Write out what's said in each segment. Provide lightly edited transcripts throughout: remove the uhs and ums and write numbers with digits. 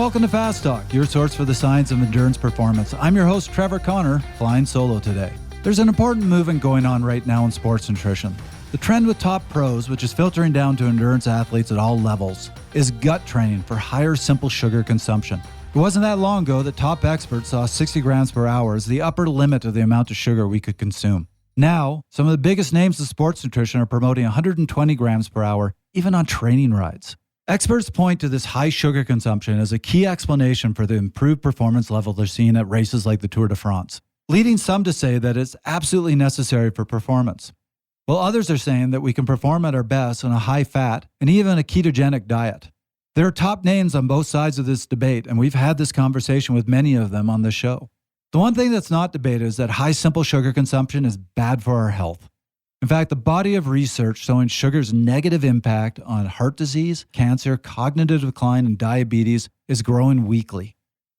welcome to Fast Talk, your source for the science of endurance performance. I'm your host, Trevor Connor, flying solo today. There's an important movement going on right now in sports nutrition. The trend with top pros, which is filtering down to endurance athletes at all levels, is gut training for higher simple sugar consumption. It wasn't that long ago that top experts saw 60 grams per hour as the upper limit of the amount of sugar we could consume. Now, some of the biggest names of sports nutrition are promoting 120 grams per hour, even on training rides. Experts point to this high sugar consumption as a key explanation for the improved performance level they're seeing at races like the Tour de France, leading some to say that it's absolutely necessary for performance, while others are saying that we can perform at our best on a high-fat and even a ketogenic diet. There are top names on both sides of this debate, and we've had this conversation with many of them on this show. The one thing that's not debated is that high simple sugar consumption is bad for our health. In fact, the body of research showing sugar's negative impact on heart disease, cancer, cognitive decline, and diabetes is growing weekly.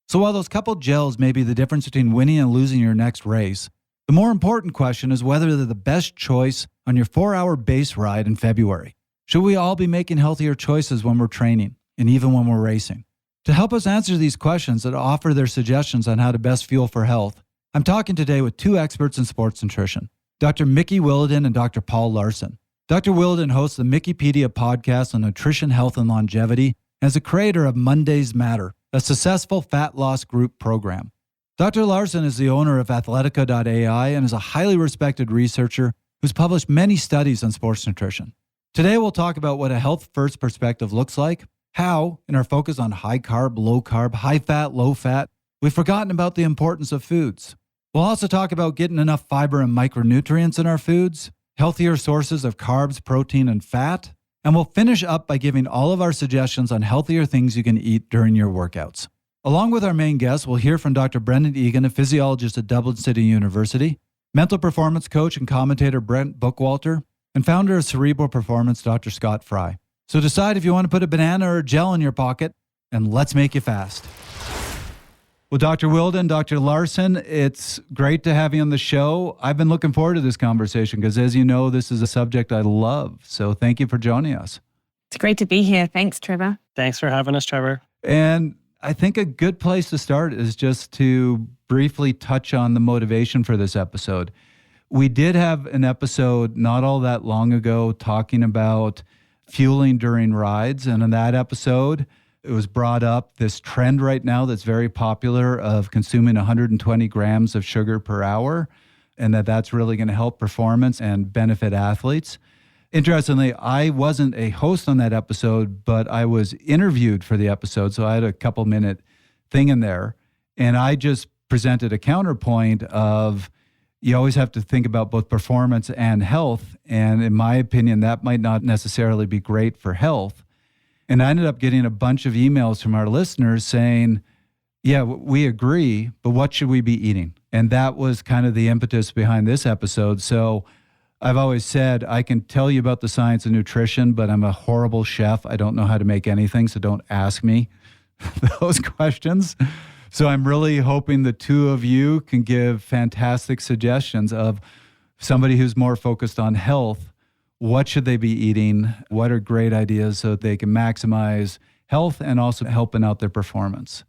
So while those couple gels may be the difference between winning and losing your next race, the more important question is whether they're the best choice on your 4-hour base ride in February. Should we all be making healthier choices when we're training and even when we're racing? To help us answer these questions and offer their suggestions on how to best fuel for health, I'm talking today with two experts in sports nutrition, Dr. Mikki Williden and Dr. Laursen. Dr. Williden hosts the Mikkipedia podcast on nutrition, health, and longevity and is the creator of Mondays Matter, a successful fat loss group program. Dr. Laursen is the owner of Athletica.ai and is a highly respected researcher who's published many studies on sports nutrition. Today, we'll talk about what a health-first perspective looks like, how, in our focus on high-carb, low-carb, high-fat, low-fat, we've forgotten about the importance of foods. We'll also talk about getting enough fiber and micronutrients in our foods, healthier sources of carbs, protein, and fat, and we'll finish up by giving all of our suggestions on healthier things you can eat during your workouts. Along with our main guests, we'll hear from Dr. Brendan Egan, a physiologist at Dublin City University, mental performance coach and commentator Brent Bookwalter, and founder of Cerebral Performance, Dr. Scott Fry. So decide if you want to put a banana or a gel in your pocket, and let's make you fast. Well, Dr. Williden, Dr. Laursen, it's great to have you on the show. I've been looking forward to this conversation because, as you know, this is a subject I love. So thank you for joining us. It's great to be here. Thanks, Trevor. Thanks for having us, Trevor. And I think a good place to start is just to briefly touch on the motivation for this episode. We did have an episode not all that long ago talking about fueling during rides. And in that episode, it was brought up this trend right now that's very popular of consuming 120 grams of sugar per hour, and that's really going to help performance and benefit athletes. Interestingly, I wasn't a host on that episode, but I was interviewed for the episode, so I had a couple-minute thing in there, and I just presented a counterpoint of you always have to think about both performance and health, and in my opinion, that might not necessarily be great for health. And I ended up getting a bunch of emails from our listeners saying, yeah, we agree, but what should we be eating? And that was kind of the impetus behind this episode. So I've always said, I can tell you about the science of nutrition, but I'm a horrible chef. I don't know how to make anything, so don't ask me those questions. So I'm really hoping the two of you can give fantastic suggestions of somebody who's more focused on health. What should they be eating? What are great ideas so that they can maximize health and also helping out their performance?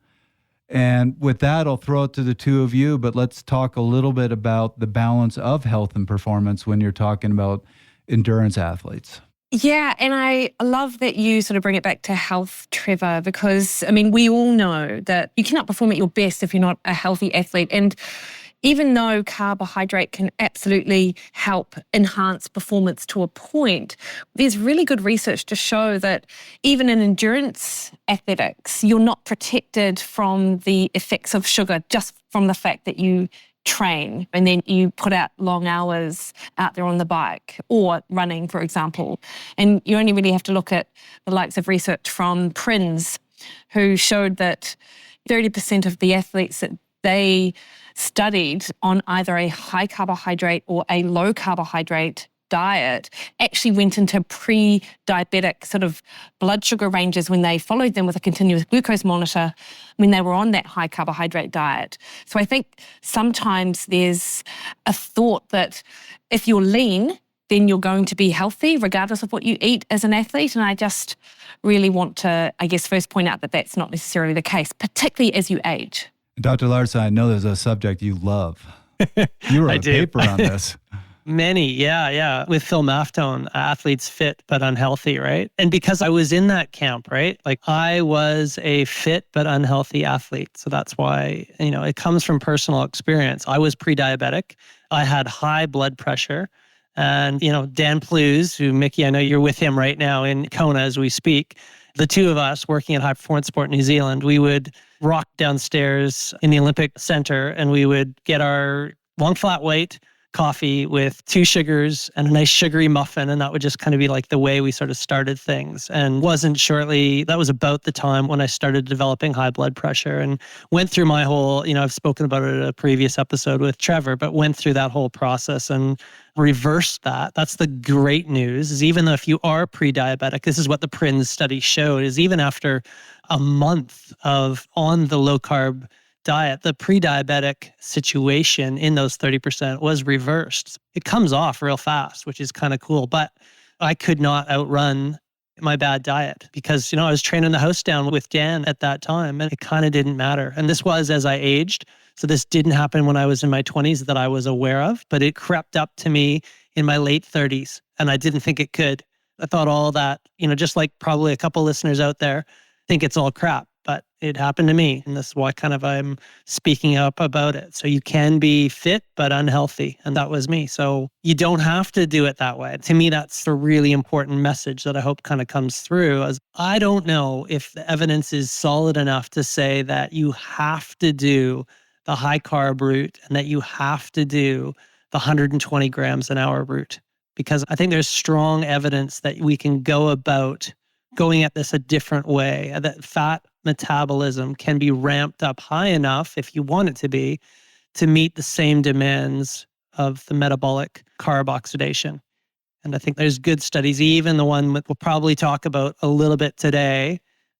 And with that, I'll throw it to the two of you, but let's talk a little bit about the balance of health and performance when you're talking about endurance athletes. Yeah, and I love that you sort of bring it back to health, Trevor, because, I mean, we all know that you cannot perform at your best if you're not a healthy athlete. And even though carbohydrate can absolutely help enhance performance to a point, there's really good research to show that even in endurance athletics, you're not protected from the effects of sugar just from the fact that you train and then you put out long hours out there on the bike or running, for example. And you only really have to look at the likes of research from Prinz, who showed that 30% of the athletes that they studied on either a high carbohydrate or a low carbohydrate diet actually went into pre-diabetic sort of blood sugar ranges when they followed them with a continuous glucose monitor when they were on that high carbohydrate diet. So I think sometimes there's a thought that if you're lean, then you're going to be healthy regardless of what you eat as an athlete. And I just really want to, I guess, first point out that that's not necessarily the case, particularly as you age. Dr. Laursen, I know there's a subject you love. You wrote a paper on this. Many, yeah. With Phil Maftone, athletes fit but unhealthy, right? And because I was in that camp, right? Like I was a fit but unhealthy athlete. So that's why, it comes from personal experience. I was pre-diabetic. I had high blood pressure. And, Dan Plews, who, Mikki, I know you're with him right now in Kona as we speak. The two of us working at High Performance Sport New Zealand, we would rock downstairs in the Olympic Center and we would get our long flat white coffee with 2 sugars and a nice sugary muffin. And that would just kind of be like the way we sort of started things. And that was about the time when I started developing high blood pressure and went through my whole, I've spoken about it in a previous episode with Trevor, but went through that whole process and reversed that. That's the great news, is even though if you are pre-diabetic, this is what the PRINS study showed, is even after a month of on the low carb diet, the pre-diabetic situation in those 30% was reversed. It comes off real fast, which is kind of cool. But I could not outrun my bad diet because, I was training the house down with Dan at that time and it kind of didn't matter. And this was as I aged. So this didn't happen when I was in my 20s that I was aware of, but it crept up to me in my late 30s and I didn't think it could. I thought all that, just like probably a couple listeners out there think it's all crap. But it happened to me. And that's why kind of I'm speaking up about it. So you can be fit, but unhealthy. And that was me. So you don't have to do it that way. To me, that's the really important message that I hope kind of comes through. As I don't know if the evidence is solid enough to say that you have to do the high carb route and that you have to do the 120 grams an hour route. Because I think there's strong evidence that we can go about going at this a different way, that fat metabolism can be ramped up high enough, if you want it to meet the same demands of the metabolic carb oxidation. And I think there's good studies, even the one that we'll probably talk about a little bit today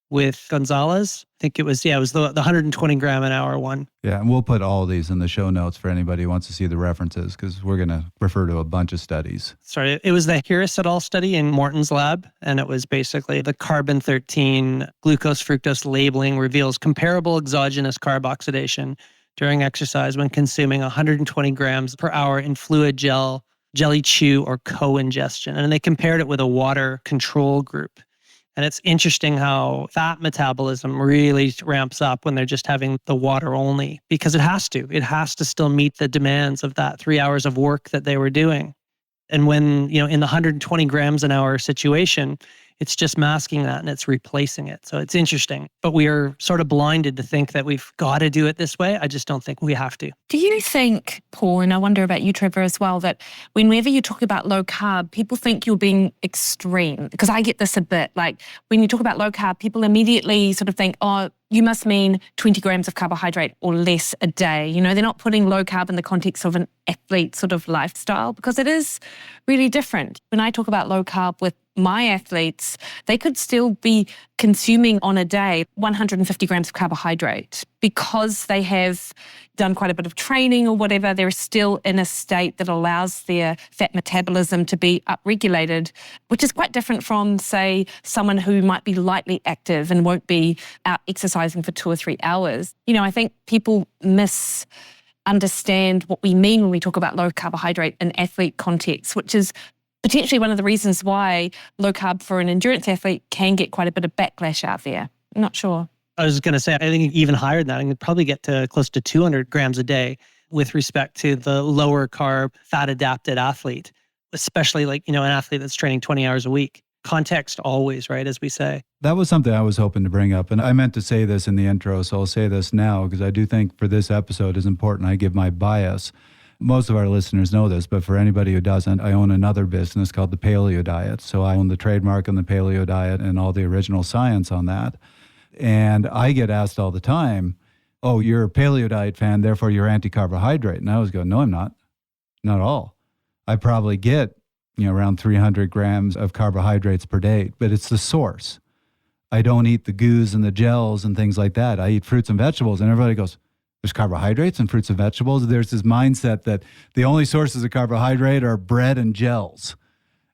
with Gonzalez. I think it was the 120 gram an hour one. Yeah, and we'll put all of these in the show notes for anybody who wants to see the references because we're going to refer to a bunch of studies. Sorry, it was the Harris et al. Study in Morton's lab, and it was basically the carbon-13 glucose-fructose labeling reveals comparable exogenous carb oxidation during exercise when consuming 120 grams per hour in fluid gel, jelly chew, or co-ingestion. And they compared it with a water control group. And it's interesting how fat metabolism really ramps up when they're just having the water only, because it has to. It has to still meet the demands of that 3 hours of work that they were doing. And when, in the 120 grams an hour situation, it's just masking that and it's replacing it. So it's interesting. But we are sort of blinded to think that we've got to do it this way. I just don't think we have to. Do you think, Paul, and I wonder about you, Trevor, as well, that whenever you talk about low carb, people think you're being extreme? Because I get this a bit. Like when you talk about low carb, people immediately sort of think, oh, you must mean 20 grams of carbohydrate or less a day. They're not putting low carb in the context of an athlete sort of lifestyle because it is really different. When I talk about low carb with my athletes, they could still be consuming on a day 150 grams of carbohydrate because they have done quite a bit of training or whatever. They're still in a state that allows their fat metabolism to be upregulated, which is quite different from, say, someone who might be lightly active and won't be out exercising for 2 or 3 hours. I think people misunderstand what we mean when we talk about low carbohydrate in athlete context, which is potentially one of the reasons why low carb for an endurance athlete can get quite a bit of backlash out there. I'm not sure. I was going to say, I think even higher than that, I could probably get to close to 200 grams a day with respect to the lower carb, fat adapted athlete, especially like, an athlete that's training 20 hours a week. Context always, right, as we say. That was something I was hoping to bring up. And I meant to say this in the intro, so I'll say this now because I do think for this episode is important. I give my bias. Most of our listeners know this, but for anybody who doesn't, I own another business called the Paleo Diet. So I own the trademark on the Paleo Diet and all the original science on that. And I get asked all the time, oh, you're a Paleo Diet fan, therefore you're anti-carbohydrate. And I always go, no, I'm not. Not at all. I probably get, around 300 grams of carbohydrates per day, but it's the source. I don't eat the goos and the gels and things like that. I eat fruits and vegetables. And everybody goes, There's carbohydrates in fruits and vegetables. There's this mindset that the only sources of carbohydrate are bread and gels.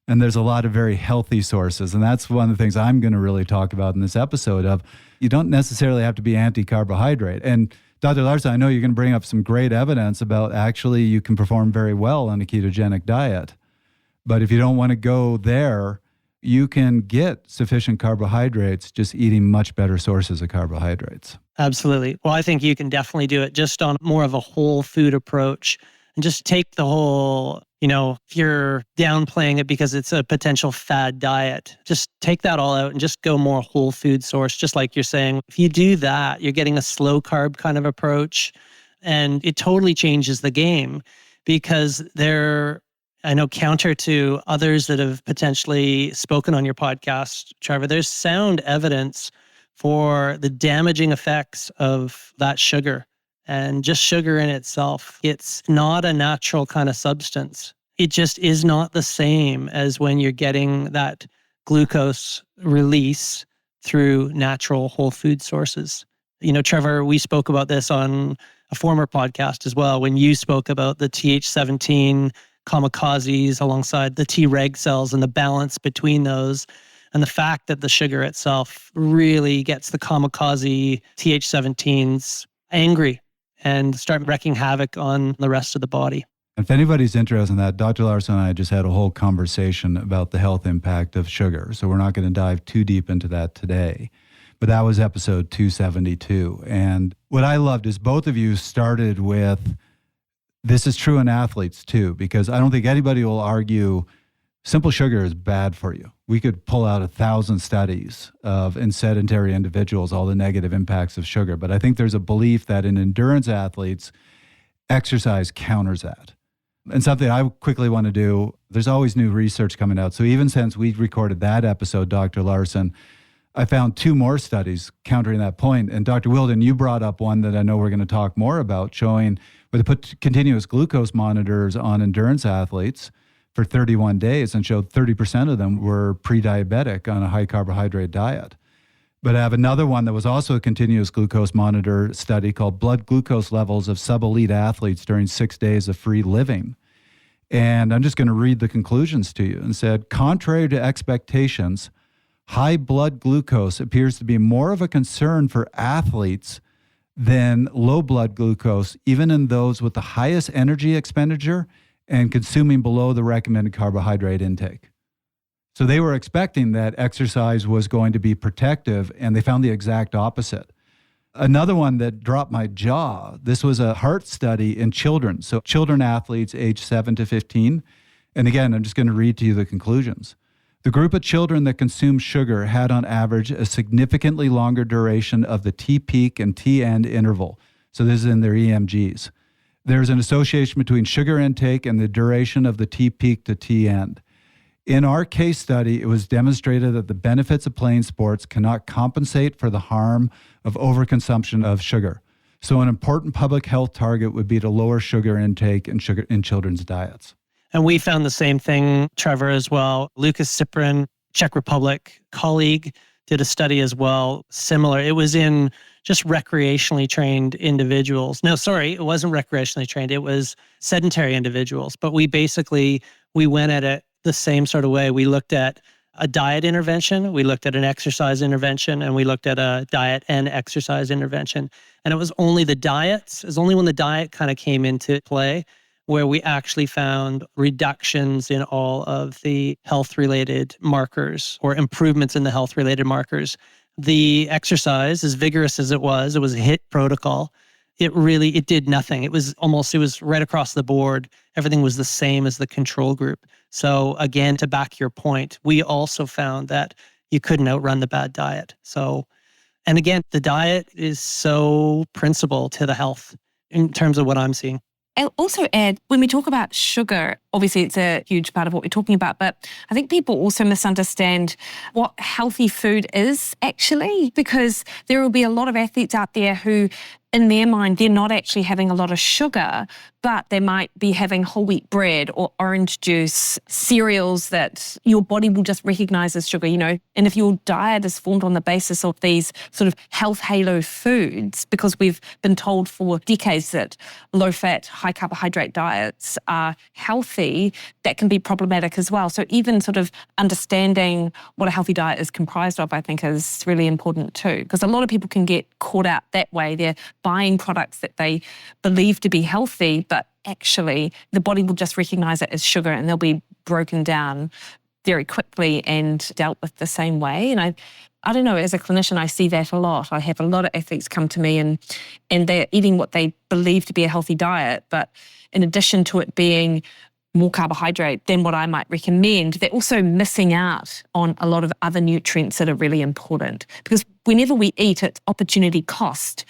And there's a lot of very healthy sources. And that's one of the things I'm going to really talk about in this episode of you don't necessarily have to be anti-carbohydrate. And Dr. Laursen, I know you're going to bring up some great evidence about actually you can perform very well on a ketogenic diet. But if you don't want to go there, you can get sufficient carbohydrates just eating much better sources of carbohydrates. Absolutely. Well, I think you can definitely do it just on more of a whole food approach and just take the whole, if you're downplaying it because it's a potential fad diet, just take that all out and just go more whole food source, just like you're saying. If you do that, you're getting a slow carb kind of approach, and it totally changes the game because I know counter to others that have potentially spoken on your podcast, Trevor, there's sound evidence for the damaging effects of that sugar. And just sugar in itself, it's not a natural kind of substance. It just is not the same as when you're getting that glucose release through natural whole food sources. Trevor, we spoke about this on a former podcast as well, when you spoke about the Th17 kamikazes alongside the Treg cells and the balance between those. And the fact that the sugar itself really gets the kamikaze Th17s angry and start wreaking havoc on the rest of the body. If anybody's interested in that, Dr. Laursen and I just had a whole conversation about the health impact of sugar. So we're not going to dive too deep into that today. But that was episode 272. And what I loved is both of you started with, this is true in athletes too, because I don't think anybody will argue simple sugar is bad for you. We could pull out 1,000 studies in sedentary individuals, all the negative impacts of sugar. But I think there's a belief that in endurance athletes, exercise counters that. And something I quickly want to do, there's always new research coming out. So even since we recorded that episode, Dr. Laursen, I found 2 more studies countering that point. And Dr. Williden, you brought up one that I know we're going to talk more about, showing where they put continuous glucose monitors on endurance athletes for 31 days and showed 30% of them were pre-diabetic on a high carbohydrate diet. But I have another one that was also a continuous glucose monitor study called Blood Glucose Levels of Sub-Elite Athletes During 6 Days of Free Living. And I'm just going to read the conclusions to you. And said, contrary to expectations, high blood glucose appears to be more of a concern for athletes than low blood glucose, even in those with the highest energy expenditure and consuming below the recommended carbohydrate intake. So they were expecting that exercise was going to be protective, and they found the exact opposite. Another one that dropped my jaw, this was a heart study in children. So children athletes aged 7 to 15. And again, I'm just going to read to you the conclusions. The group of children that consumed sugar had on average a significantly longer duration of the T-peak and T-end interval. So this is in their EMGs. There's an association between sugar intake and the duration of the T-peak to T-end. In our case study, it was demonstrated that the benefits of playing sports cannot compensate for the harm of overconsumption of sugar. So an important public health target would be to lower sugar intake in children's diets. And we found the same thing, Trevor, as well. Lucas Cyprin, Czech Republic colleague, did a study as well, similar. It was in just recreationally trained individuals. No, sorry, it wasn't recreationally trained. It was sedentary individuals. But we went at it the same sort of way. We looked at a diet intervention, we looked at an exercise intervention, and we looked at a diet and exercise intervention. And it was only when the diet kind of came into play where we actually found reductions in all of the health-related markers or improvements in the health-related markers. The exercise, as vigorous as it was a HIIT protocol. It did nothing. It was right across the board. Everything was the same as the control group. So again, to back your point, we also found that you couldn't outrun the bad diet. So, and again, the diet is so principal to the health in terms of what I'm seeing. I'll also add, when we talk about sugar, obviously it's a huge part of what we're talking about, but I think people also misunderstand what healthy food is actually, because there will be a lot of athletes out there who, in their mind, they're not actually having a lot of sugar, but they might be having whole wheat bread or orange juice, cereals that your body will just recognize as sugar, And if your diet is formed on the basis of these sort of health halo foods, because we've been told for decades that low-fat, high-carbohydrate diets are healthy, that can be problematic as well. So even sort of understanding what a healthy diet is comprised of, I think, is really important too, because a lot of people can get caught out that way. They're buying products that they believe to be healthy, but actually the body will just recognize it as sugar and they'll be broken down very quickly and dealt with the same way. And I don't know, as a clinician, I see that a lot. I have a lot of athletes come to me and they're eating what they believe to be a healthy diet, but in addition to it being more carbohydrate than what I might recommend, they're also missing out on a lot of other nutrients that are really important. Because whenever we eat, it's opportunity cost.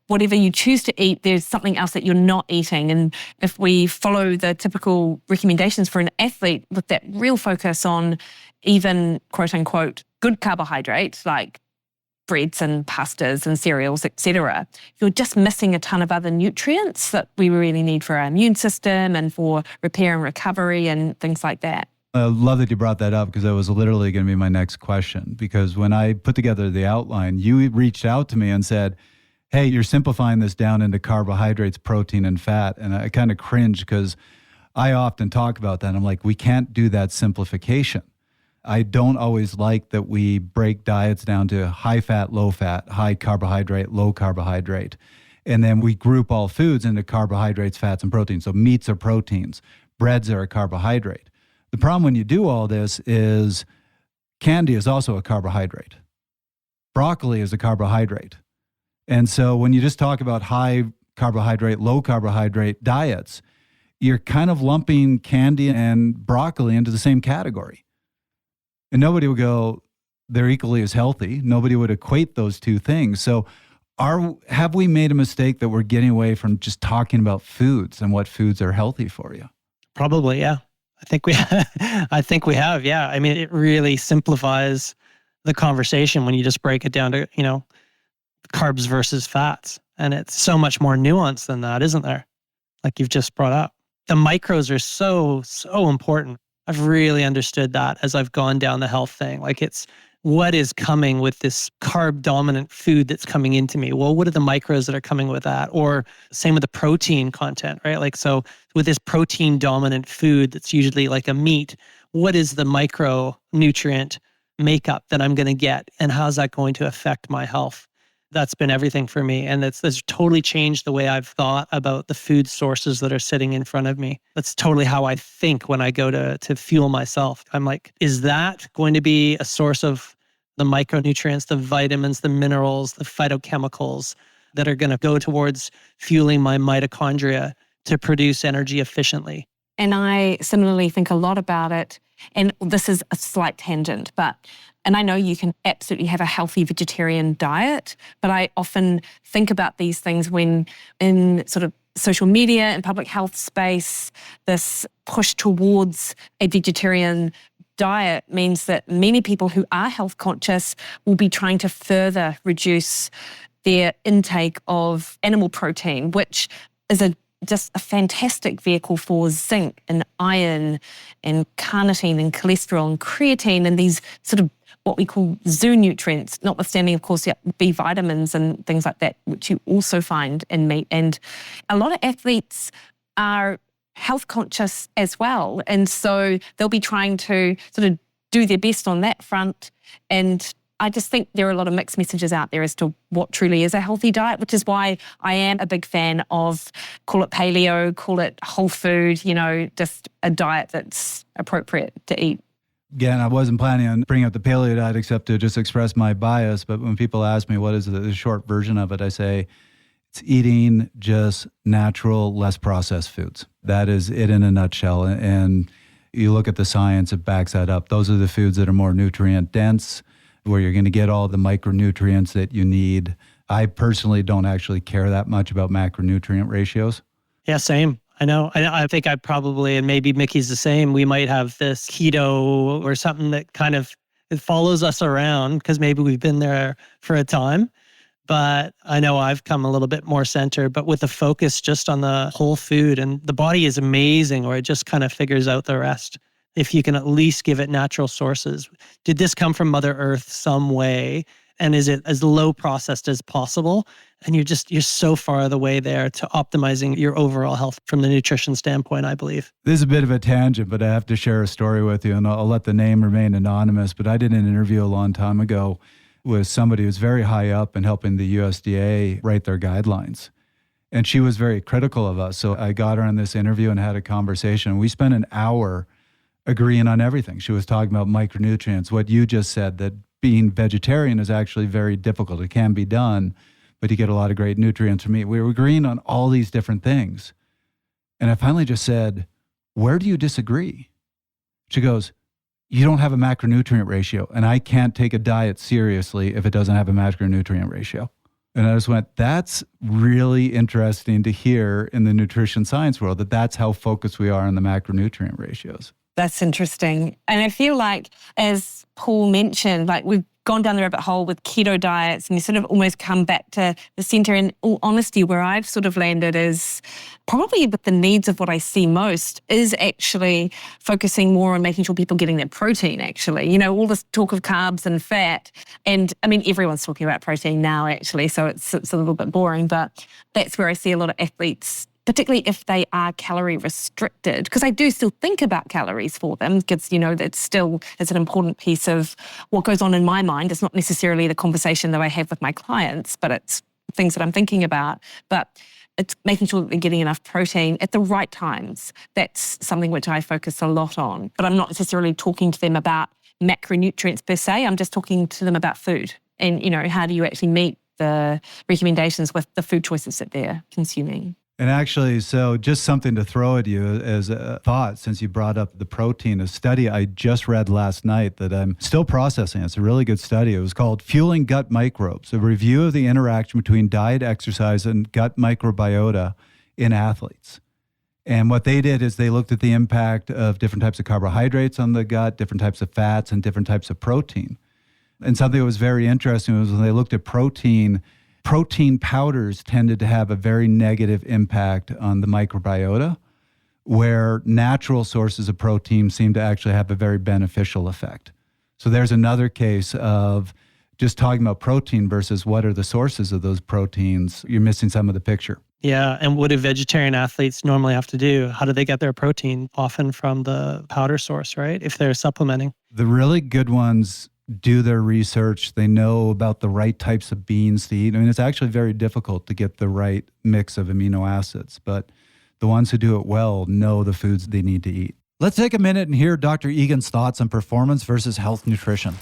Whatever you choose to eat, there's something else that you're not eating. And if we follow the typical recommendations for an athlete with that real focus on even, quote unquote, good carbohydrates, like breads and pastas and cereals, etc., you're just missing a ton of other nutrients that we really need for our immune system and for repair and recovery and things like that. I love that you brought that up, because that was literally going to be my next question. Because when I put together the outline, you reached out to me and said, hey, you're simplifying this down into carbohydrates, protein, and fat. And I kind of cringed because I often talk about that. I'm like, we can't do that simplification. I don't always like that we break diets down to high fat, low fat, high carbohydrate, low carbohydrate. And then we group all foods into carbohydrates, fats, and proteins. So meats are proteins, breads are a carbohydrate. The problem when you do all this is candy is also a carbohydrate. Broccoli is a carbohydrate. And so when you just talk about high carbohydrate, low carbohydrate diets, you're kind of lumping candy and broccoli into the same category. And nobody would go, they're equally as healthy. Nobody would equate those two things. So have we made a mistake that we're getting away from just talking about foods and what foods are healthy for you? Probably, yeah. I think we have, yeah. I mean, it really simplifies the conversation when you just break it down to, carbs versus fats. And it's so much more nuanced than that, isn't there? Like you've just brought up. The micros are so, so important. I've really understood that as I've gone down the health thing. Like it's what is coming with this carb dominant food that's coming into me? Well, what are the micros that are coming with that? Or same with the protein content, right? Like, so with this protein dominant food that's usually like a meat, what is the micronutrient makeup that I'm going to get? And how's that going to affect my health? That's been everything for me. And that's totally changed the way I've thought about the food sources that are sitting in front of me. That's totally how I think when I go to fuel myself. I'm like, is that going to be a source of the micronutrients, the vitamins, the minerals, the phytochemicals that are going to go towards fueling my mitochondria to produce energy efficiently? And I similarly think a lot about it. And this is a slight tangent, and I know you can absolutely have a healthy vegetarian diet, but I often think about these things when in sort of social media and public health space, this push towards a vegetarian diet means that many people who are health conscious will be trying to further reduce their intake of animal protein, which is just a fantastic vehicle for zinc and iron and carnitine and cholesterol and creatine and these sort of what we call zoo nutrients, notwithstanding, of course, B vitamins and things like that, which you also find in meat. And a lot of athletes are health conscious as well. And so they'll be trying to sort of do their best on that front. And I just think there are a lot of mixed messages out there as to what truly is a healthy diet, which is why I am a big fan of, call it paleo, call it whole food, just a diet that's appropriate to eat. Again, I wasn't planning on bringing up the paleo diet except to just express my bias. But when people ask me what is the short version of it, I say it's eating just natural, less processed foods. That is it in a nutshell. And you look at the science, it backs that up. Those are the foods that are more nutrient dense, where you're going to get all the micronutrients that you need. I personally don't actually care that much about macronutrient ratios. Yeah, same. I know. I think I probably, and maybe Mikki's the same, we might have this keto or something that kind of it follows us around because maybe we've been there for a time. But I know I've come a little bit more centered, but with a focus just on the whole food, and the body is amazing, or it just kind of figures out the rest. If you can at least give it natural sources. Did this come from Mother Earth some way? And is it as low processed as possible? And you're so far the way there to optimizing your overall health from the nutrition standpoint, I believe. This is a bit of a tangent, but I have to share a story with you, and I'll let the name remain anonymous. But I did an interview a long time ago with somebody who's very high up in helping the USDA write their guidelines. And she was very critical of us. So I got her on this interview and had a conversation. We spent an hour agreeing on everything. She was talking about micronutrients, what you just said, that being vegetarian is actually very difficult. It can be done, but you get a lot of great nutrients from meat. We were agreeing on all these different things. And I finally just said, where do you disagree? She goes, you don't have a macronutrient ratio, and I can't take a diet seriously if it doesn't have a macronutrient ratio. And I just went, that's really interesting to hear in the nutrition science world, that's how focused we are on the macronutrient ratios. That's interesting. And I feel like, as Paul mentioned, like we've gone down the rabbit hole with keto diets and you sort of almost come back to the center. In all honesty, where I've sort of landed is probably with the needs of what I see most is actually focusing more on making sure people are getting their protein, actually. You know, all this talk of carbs and fat. And I mean, everyone's talking about protein now, actually, so it's a little bit boring, but that's where I see a lot of athletes, particularly if they are calorie restricted, because I do still think about calories for them, because, you know, that still is an important piece of what goes on in my mind. It's not necessarily the conversation that I have with my clients, but it's things that I'm thinking about. But it's making sure that they're getting enough protein at the right times. That's something which I focus a lot on. But I'm not necessarily talking to them about macronutrients per se. I'm just talking to them about food and, you know, how do you actually meet the recommendations with the food choices that they're consuming. And actually, so just something to throw at you as a thought, since you brought up the protein, a study I just read last night that I'm still processing. It's a really good study. It was called Fueling Gut Microbes, a review of the interaction between diet, exercise, and gut microbiota in athletes. And what they did is they looked at the impact of different types of carbohydrates on the gut, different types of fats, and different types of protein. And something that was very interesting was when they looked at protein powders tended to have a very negative impact on the microbiota, where natural sources of protein seem to actually have a very beneficial effect. So there's another case of just talking about protein versus what are the sources of those proteins. You're missing some of the picture. Yeah, and what do vegetarian athletes normally have to do? How do they get their protein? Often from the powder source, right? If they're supplementing. The really good ones do their research. They know about the right types of beans to eat. I mean, it's actually very difficult to get the right mix of amino acids, but the ones who do it well know the foods they need to eat. Let's take a minute and hear Dr. Egan's thoughts on performance versus health nutrition.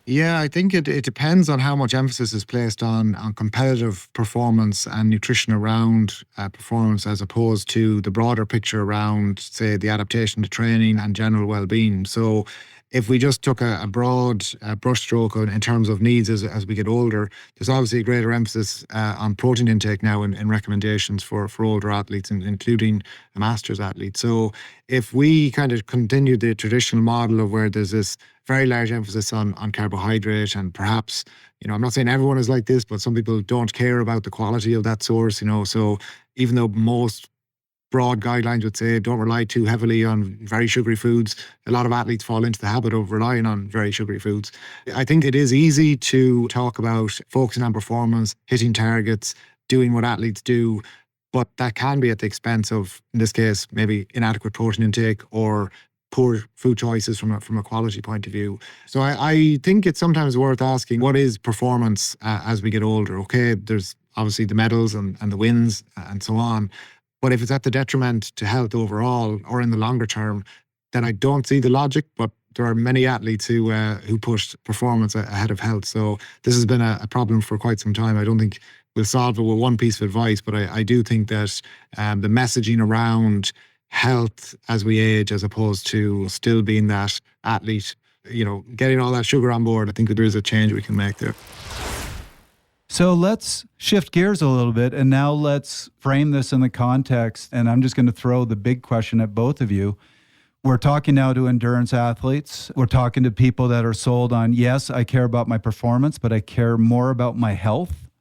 Yeah, I think it depends on how much emphasis is placed on competitive performance and nutrition around performance, as opposed to the broader picture around, say, the adaptation to training and general well-being. So if we just took a broad brushstroke in terms of needs as we get older, there's obviously a greater emphasis on protein intake now in recommendations for older athletes, including a master's athlete. So if we kind of continue the traditional model of where there's this very large emphasis on carbohydrate, and perhaps, you know, I'm not saying everyone is like this, but some people don't care about the quality of that source, you know, so even though most broad guidelines would say don't rely too heavily on very sugary foods, a lot of athletes fall into the habit of relying on very sugary foods. I think it is easy to talk about focusing on performance, hitting targets, doing what athletes do, but that can be at the expense of, in this case, maybe inadequate protein intake or poor food choices from a quality point of view. So I think it's sometimes worth asking, what is performance as we get older? Okay, there's obviously the medals and the wins and so on. But if it's at the detriment to health overall or in the longer term, then I don't see the logic. But there are many athletes who push performance ahead of health. So this has been a problem for quite some time. I don't think we'll solve it with one piece of advice, but I do think that the messaging around health as we age, as opposed to still being that athlete, you know, getting all that sugar on board, I think that there is a change we can make there. So let's shift gears a little bit, and now let's frame this in the context. And I'm just going to throw the big question at both of you. We're talking now to endurance athletes. We're talking to people that are sold on, yes, I care about my performance, but I care more about my health.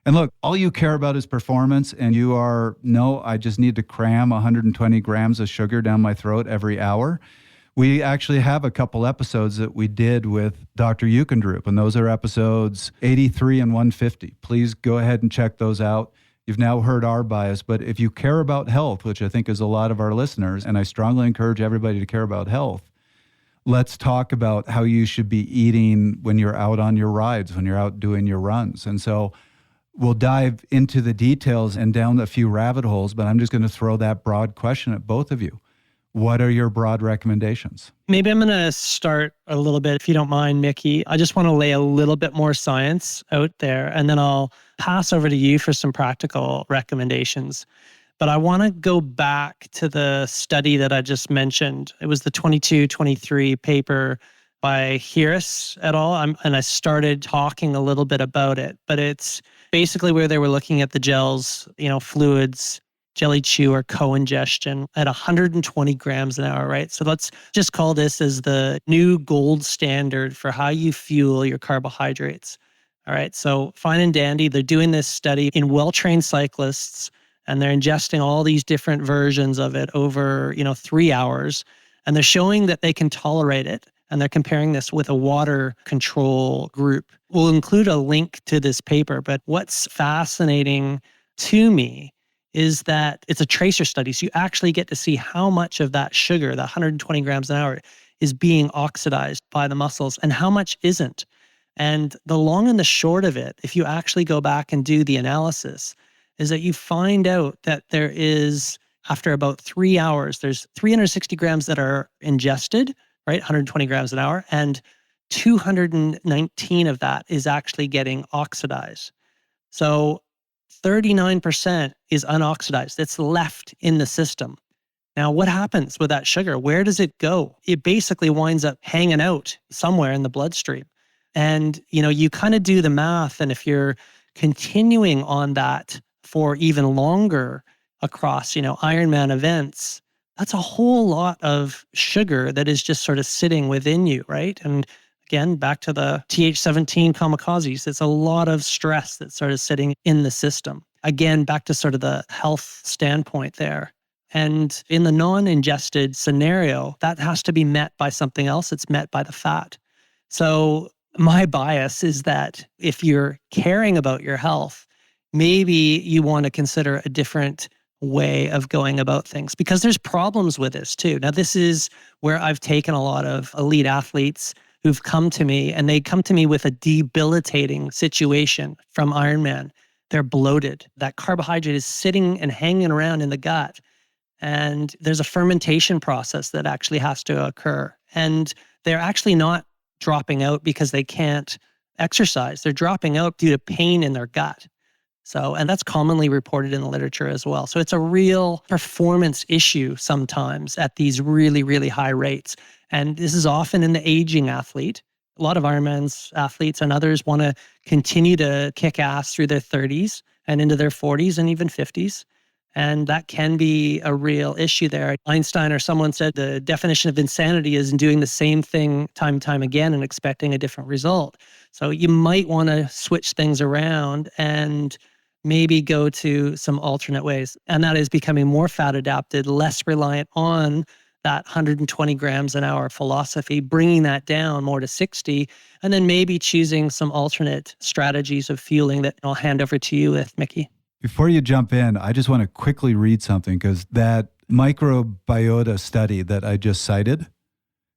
And look, all you care about is performance, and you are, no, I just need to cram 120 grams of sugar down my throat every hour. We actually have a couple episodes that we did with Dr. Eukendrup, and those are episodes 83 and 150. Please go ahead and check those out. You've now heard our bias, but if you care about health, which I think is a lot of our listeners, and I strongly encourage everybody to care about health, let's talk about how you should be eating when you're out on your rides, when you're out doing your runs. And so we'll dive into the details and down a few rabbit holes, but I'm just going to throw that broad question at both of you. What are your broad recommendations? Maybe I'm going to start a little bit, if you don't mind, Mikki. I just want to lay a little bit more science out there, and then I'll pass over to you for some practical recommendations. But I want to go back to the study that I just mentioned. It was the 22-23 paper by Harris et al. And I started talking a little bit about it, but it's basically where they were looking at the gels, fluids, jelly chew or co-ingestion at 120 grams an hour, right? So let's just call this as the new gold standard for how you fuel your carbohydrates. All right, so fine and dandy. They're doing this study in well-trained cyclists, and they're ingesting all these different versions of it over, 3 hours, and they're showing that they can tolerate it. And they're comparing this with a water control group. We'll include a link to this paper, but what's fascinating to me is that it's a tracer study. So you actually get to see how much of that sugar, the 120 grams an hour, is being oxidized by the muscles and how much isn't. And the long and the short of it, if you actually go back and do the analysis, is that you find out that there is, after about 3 hours, there's 360 grams that are ingested, right? 120 grams an hour, and 219 of that is actually getting oxidized. So 39% is unoxidized. It's left in the system. Now, what happens with that sugar? Where does it go? It basically winds up hanging out somewhere in the bloodstream. And, you kind of do the math. And if you're continuing on that for even longer across, Ironman events, that's a whole lot of sugar that is just sort of sitting within you, right? And again, back to the TH17 kamikazes, it's a lot of stress that's sort of sitting in the system. Again, back to sort of the health standpoint there. And in the non-ingested scenario, that has to be met by something else. It's met by the fat. So my bias is that if you're caring about your health, maybe you want to consider a different way of going about things, because there's problems with this too. Now, this is where I've taken a lot of elite athletes who've come to me, and they come to me with a debilitating situation from Ironman. They're bloated. That carbohydrate is sitting and hanging around in the gut. And there's a fermentation process that actually has to occur. And they're actually not dropping out because they can't exercise. They're dropping out due to pain in their gut. And that's commonly reported in the literature as well. So it's a real performance issue sometimes at these really, really high rates. And this is often in the aging athlete. A lot of Ironman's athletes and others want to continue to kick ass through their 30s and into their 40s and even 50s. And that can be a real issue there. Einstein or someone said the definition of insanity is doing the same thing time and time again and expecting a different result. So you might want to switch things around and maybe go to some alternate ways. And that is becoming more fat adapted, less reliant on that 120 grams an hour philosophy, bringing that down more to 60, and then maybe choosing some alternate strategies of fueling that I'll hand over to you with, Mikki. Before you jump in, I just want to quickly read something, because that microbiota study that I just cited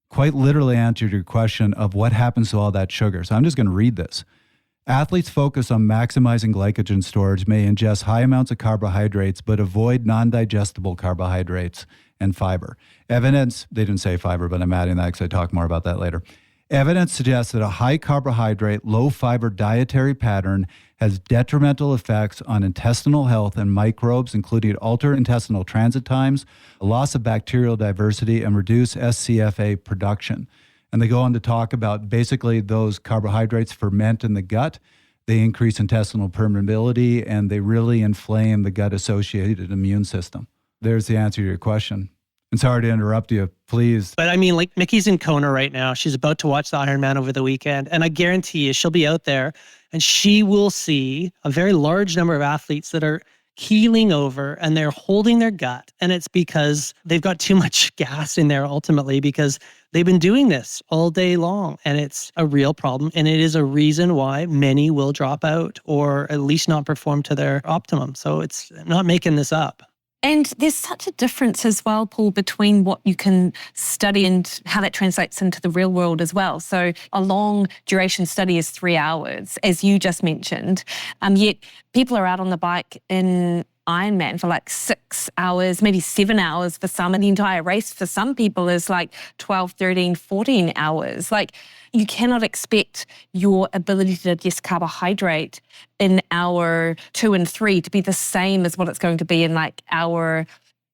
quite literally answered your question of what happens to all that sugar. So I'm just going to read this. Athletes focused on maximizing glycogen storage may ingest high amounts of carbohydrates, but avoid non-digestible carbohydrates and fiber. Evidence, they didn't say fiber, but I'm adding that because I talk more about that later. Evidence suggests that a high carbohydrate, low fiber dietary pattern has detrimental effects on intestinal health and microbes, including altered intestinal transit times, a loss of bacterial diversity, and reduced SCFA production. And they go on to talk about basically those carbohydrates ferment in the gut. they increase intestinal permeability, and they really inflame the gut-associated immune system. There's the answer to your question. And sorry to interrupt you, please. But I mean, like Mikki's in Kona right now. She's about to watch the Ironman over the weekend. And I guarantee you she'll be out there and she will see a very large number of athletes that are keeling over and they're holding their gut. And it's because they've got too much gas in there ultimately because they've been doing this all day long. And it's a real problem. And it is a reason why many will drop out or at least not perform to their optimum. So it's not making this up. And there's such a difference as well, Paul, between what you can study and how that translates into the real world as well. So a long duration study is 3 hours, as you just mentioned. Yet people are out on the bike in Ironman for like 6 hours, maybe 7 hours for some, and the entire race for some people is like 12, 13, 14 hours. Like, you cannot expect your ability to digest carbohydrate in hour 2 and 3 to be the same as what it's going to be in like hour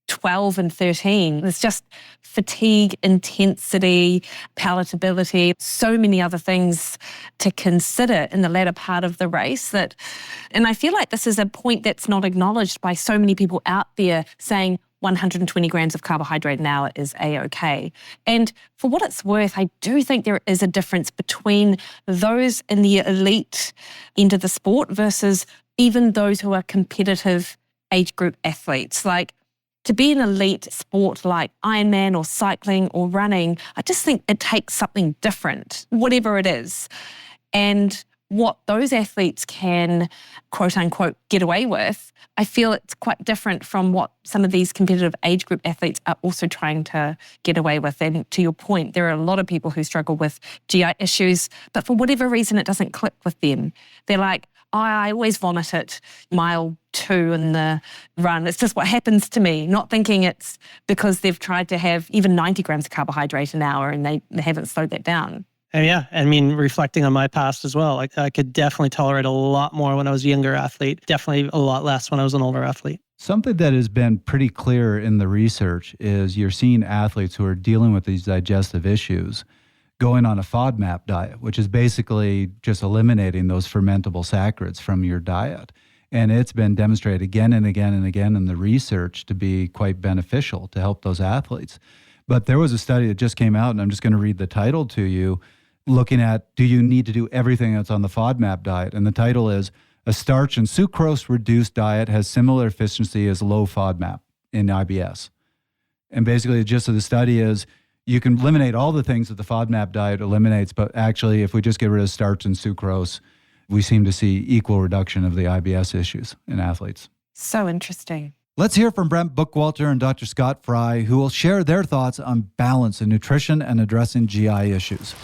12 and 13. It's just fatigue, intensity, palatability, so many other things to consider in the latter part of the race and I feel like this is a point that's not acknowledged by so many people out there saying 120 grams of carbohydrate an hour is A-okay. And for what it's worth, I do think there is a difference between those in the elite end of the sport versus even those who are competitive age group athletes. Like, to be an elite sport like Ironman or cycling or running, I just think it takes something different, whatever it is. And what those athletes can, quote unquote, get away with, I feel it's quite different from what some of these competitive age group athletes are also trying to get away with. And to your point, there are a lot of people who struggle with GI issues, but for whatever reason, it doesn't click with them. They're like, I always vomit at mile 2 in the run. It's just what happens to me, not thinking it's because they've tried to have even 90 grams of carbohydrate an hour and they haven't slowed that down. And yeah, I mean, reflecting on my past as well, like I could definitely tolerate a lot more when I was a younger athlete, definitely a lot less when I was an older athlete. Something that has been pretty clear in the research is you're seeing athletes who are dealing with these digestive issues going on a FODMAP diet, which is basically just eliminating those fermentable saccharides from your diet. And it's been demonstrated again and again and again in the research to be quite beneficial to help those athletes. But there was a study that just came out, and I'm just going to read the title to you, looking at, do you need to do everything that's on the FODMAP diet? And the title is, a starch and sucrose-reduced diet has similar efficiency as low FODMAP in IBS. And basically the gist of the study is, you can eliminate all the things that the FODMAP diet eliminates, but actually if we just get rid of starch and sucrose, we seem to see equal reduction of the IBS issues in athletes. So interesting. Let's hear from Brent Bookwalter and Dr. Scott Fry, who will share their thoughts on balance in nutrition and addressing GI issues.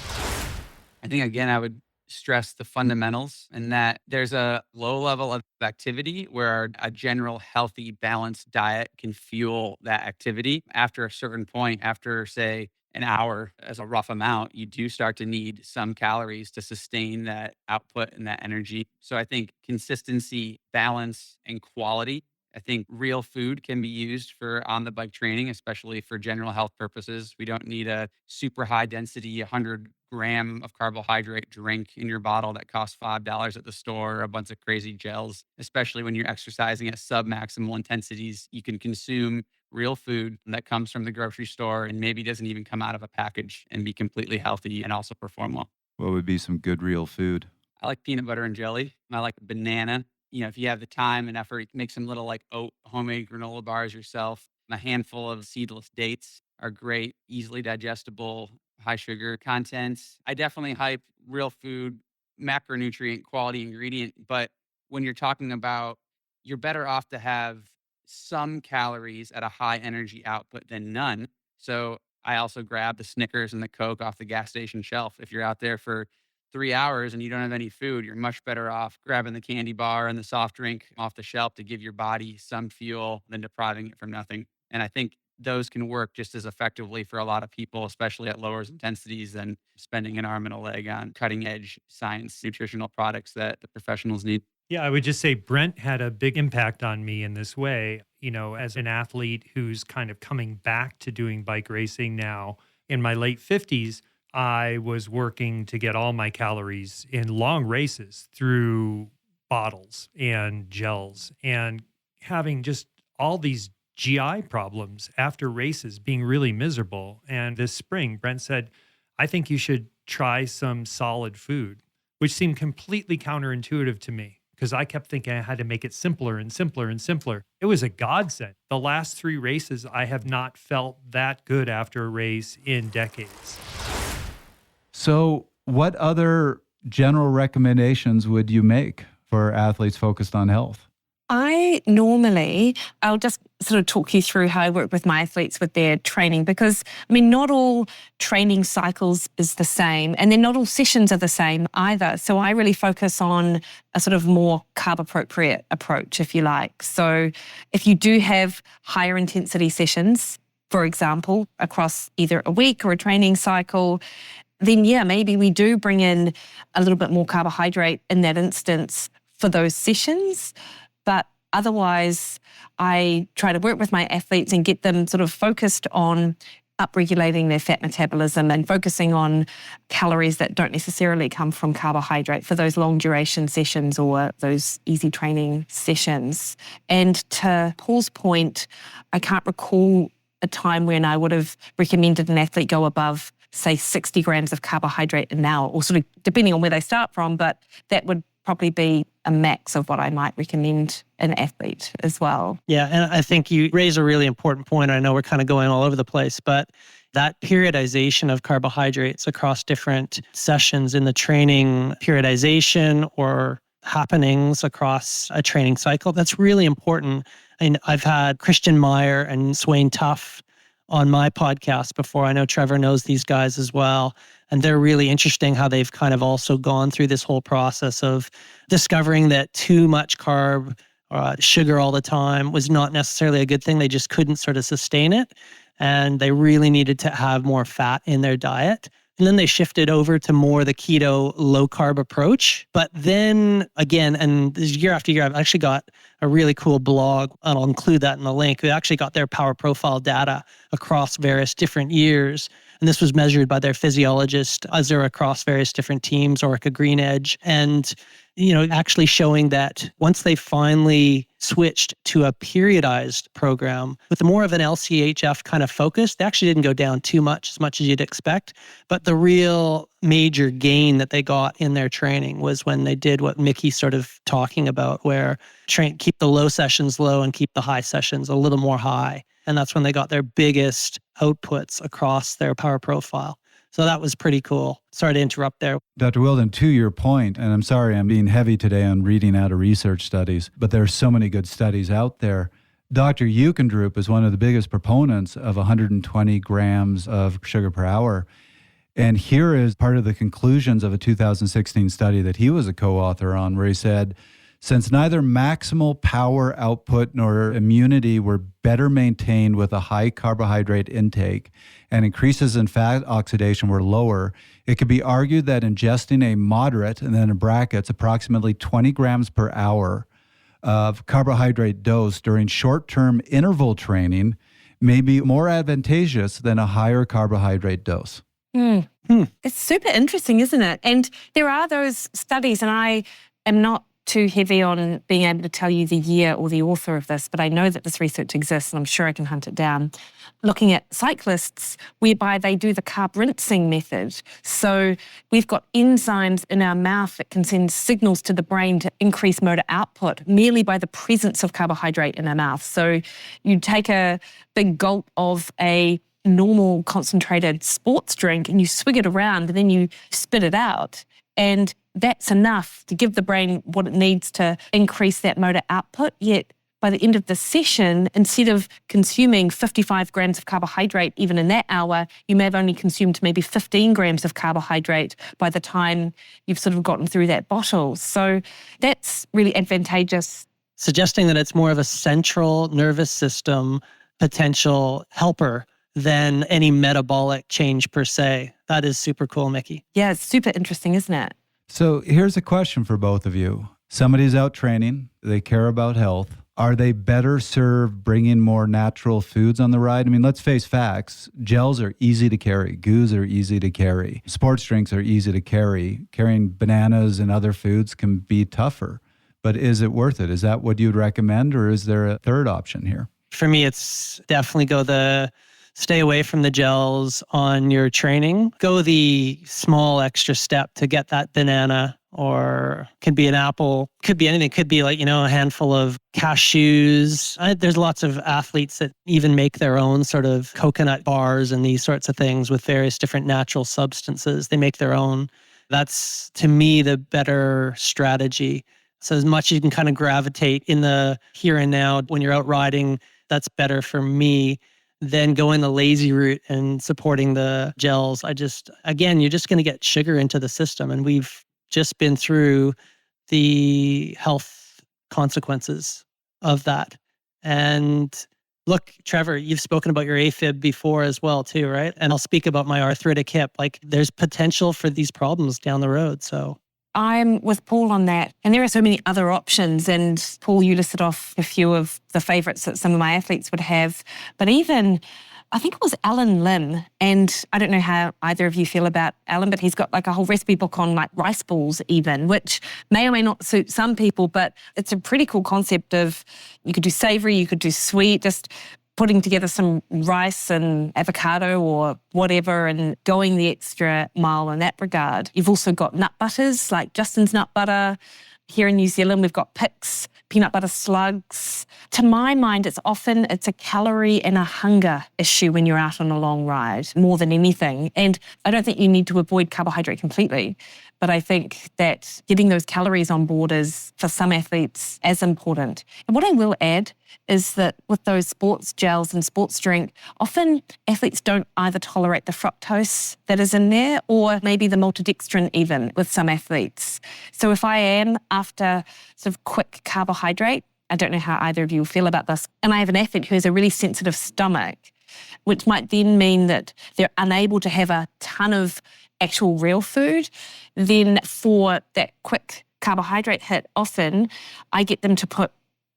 I think, again, I would stress the fundamentals and that there's a low level of activity where a general healthy, balanced diet can fuel that activity. After a certain point, after, say, an hour as a rough amount, you do start to need some calories to sustain that output and that energy. So I think consistency, balance, and quality. I think real food can be used for on the bike training, especially for general health purposes. We don't need a super high density 100-gram of carbohydrate drink in your bottle that costs $5 at the store, or a bunch of crazy gels. Especially when you're exercising at sub-maximal intensities, you can consume real food that comes from the grocery store and maybe doesn't even come out of a package and be completely healthy and also perform well. What would be some good real food? I like peanut butter and jelly. I like banana. If you have the time and effort, you can make some little like oat homemade granola bars yourself. A handful of seedless dates are great, easily digestible, high sugar content. I definitely hype real food, macronutrient quality ingredient. But when you're talking about, you're better off to have some calories at a high energy output than none. So I also grab the Snickers and the Coke off the gas station shelf. If you're out there for 3 hours and you don't have any food, you're much better off grabbing the candy bar and the soft drink off the shelf to give your body some fuel than depriving it from nothing. And I think those can work just as effectively for a lot of people, especially at lower intensities, than spending an arm and a leg on cutting edge science nutritional products that the professionals need. Yeah, I would just say Brent had a big impact on me in this way. As an athlete who's kind of coming back to doing bike racing now in my late 50s, I was working to get all my calories in long races through bottles and gels and having just all these GI problems after races, being really miserable. And this spring, Brent said, I think you should try some solid food, which seemed completely counterintuitive to me because I kept thinking I had to make it simpler and simpler and simpler. It was a godsend. The last 3 races, I have not felt that good after a race in decades. So, what other general recommendations would you make for athletes focused on health? I'll just sort of talk you through how I work with my athletes with their training because, not all training cycles is the same and then not all sessions are the same either. So I really focus on a sort of more carb appropriate approach, if you like. So if you do have higher intensity sessions, for example, across either a week or a training cycle, then maybe we do bring in a little bit more carbohydrate in that instance for those sessions. But otherwise, I try to work with my athletes and get them sort of focused on upregulating their fat metabolism and focusing on calories that don't necessarily come from carbohydrate for those long duration sessions or those easy training sessions. And to Paul's point, I can't recall a time when I would have recommended an athlete go above, say, 60 grams of carbohydrate an hour, or sort of depending on where they start from, but that would probably be a max of what I might recommend an athlete as well. Yeah, and I think you raise a really important point. I know we're kind of going all over the place, but that periodization of carbohydrates across different sessions in the training periodization or happenings across a training cycle, that's really important. And I've had Christian Meyer and Swain Tuff on my podcast before. I know Trevor knows these guys as well. And they're really interesting how they've kind of also gone through this whole process of discovering that too much carb, sugar all the time was not necessarily a good thing. They just couldn't sort of sustain it. And they really needed to have more fat in their diet. And then they shifted over to more the keto low carb approach. But then again, and this year after year, I've actually got a really cool blog, and I'll include that in the link. We actually got their power profile data across various different years. And this was measured by their physiologist as they're across various different teams, Orica Green Edge. And, actually showing that once they finally switched to a periodized program with more of an LCHF kind of focus, they actually didn't go down too much, as much as you'd expect. But the real major gain that they got in their training was when they did what Mikki's sort of talking about, where keep the low sessions low and keep the high sessions a little more high. And that's when they got their biggest outputs across their power profile. So that was pretty cool. Sorry to interrupt there. Dr. Williden, to your point, and I'm sorry I'm being heavy today on reading out of research studies, but there are so many good studies out there. Dr. Eukendrup is one of the biggest proponents of 120 grams of sugar per hour. And here is part of the conclusions of a 2016 study that he was a co-author on, where he said, since neither maximal power output nor immunity were better maintained with a high carbohydrate intake and increases in fat oxidation were lower, it could be argued that ingesting a moderate, and then in brackets, approximately 20 grams per hour of carbohydrate dose during short-term interval training may be more advantageous than a higher carbohydrate dose. It's super interesting, isn't it? And there are those studies, and I am not too heavy on being able to tell you the year or the author of this, but I know that this research exists and I'm sure I can hunt it down. Looking at cyclists whereby they do the carb rinsing method. So we've got enzymes in our mouth that can send signals to the brain to increase motor output merely by the presence of carbohydrate in our mouth. So you take a big gulp of a normal concentrated sports drink and you swig it around and then you spit it out. And that's enough to give the brain what it needs to increase that motor output. Yet by the end of the session, instead of consuming 55 grams of carbohydrate even in that hour, you may have only consumed maybe 15 grams of carbohydrate by the time you've sort of gotten through that bottle. So that's really advantageous. Suggesting that it's more of a central nervous system potential helper than any metabolic change per se. That is super cool, Mikki. Yeah, it's super interesting, isn't it? So here's a question for both of you. Somebody's out training, they care about health. Are they better served bringing more natural foods on the ride? I mean, let's face facts. Gels are easy to carry. Goos are easy to carry. Sports drinks are easy to carry. Carrying bananas and other foods can be tougher. But is it worth it? Is that what you'd recommend, or is there a third option here? For me, it's definitely stay away from the gels on your training. Go the small extra step to get that banana, or could be an apple, could be anything. Could be like, a handful of cashews. There's lots of athletes that even make their own sort of coconut bars and these sorts of things with various different natural substances. They make their own. That's, to me, the better strategy. So as much as you can kind of gravitate in the here and now when you're out riding, that's better for me than going the lazy route and supporting the gels. Again, you're just going to get sugar into the system. And we've just been through the health consequences of that. And look, Trevor, you've spoken about your AFib before as well too, right? And I'll speak about my arthritic hip. Like, there's potential for these problems down the road. So I'm with Paul on that. And there are so many other options. And Paul, you listed off a few of the favorites that some of my athletes would have. But even, I think it was Alan Lim. And I don't know how either of you feel about Alan, but he's got like a whole recipe book on like rice balls even, which may or may not suit some people, but it's a pretty cool concept of you could do savory, you could do sweet, just putting together some rice and avocado or whatever and going the extra mile in that regard. You've also got nut butters like Justin's nut butter. Here in New Zealand, we've got Picks, peanut butter slugs. To my mind, it's a calorie and a hunger issue when you're out on a long ride more than anything. And I don't think you need to avoid carbohydrate completely, but I think that getting those calories on board is, for some athletes, as important. And what I will add is that with those sports gels and sports drink, often athletes don't either tolerate the fructose that is in there or maybe the maltodextrin even with some athletes. So if I am after sort of quick carbohydrate, I don't know how either of you feel about this, and I have an athlete who has a really sensitive stomach, which might then mean that they're unable to have a ton of actual real food, then for that quick carbohydrate hit, often I get them to put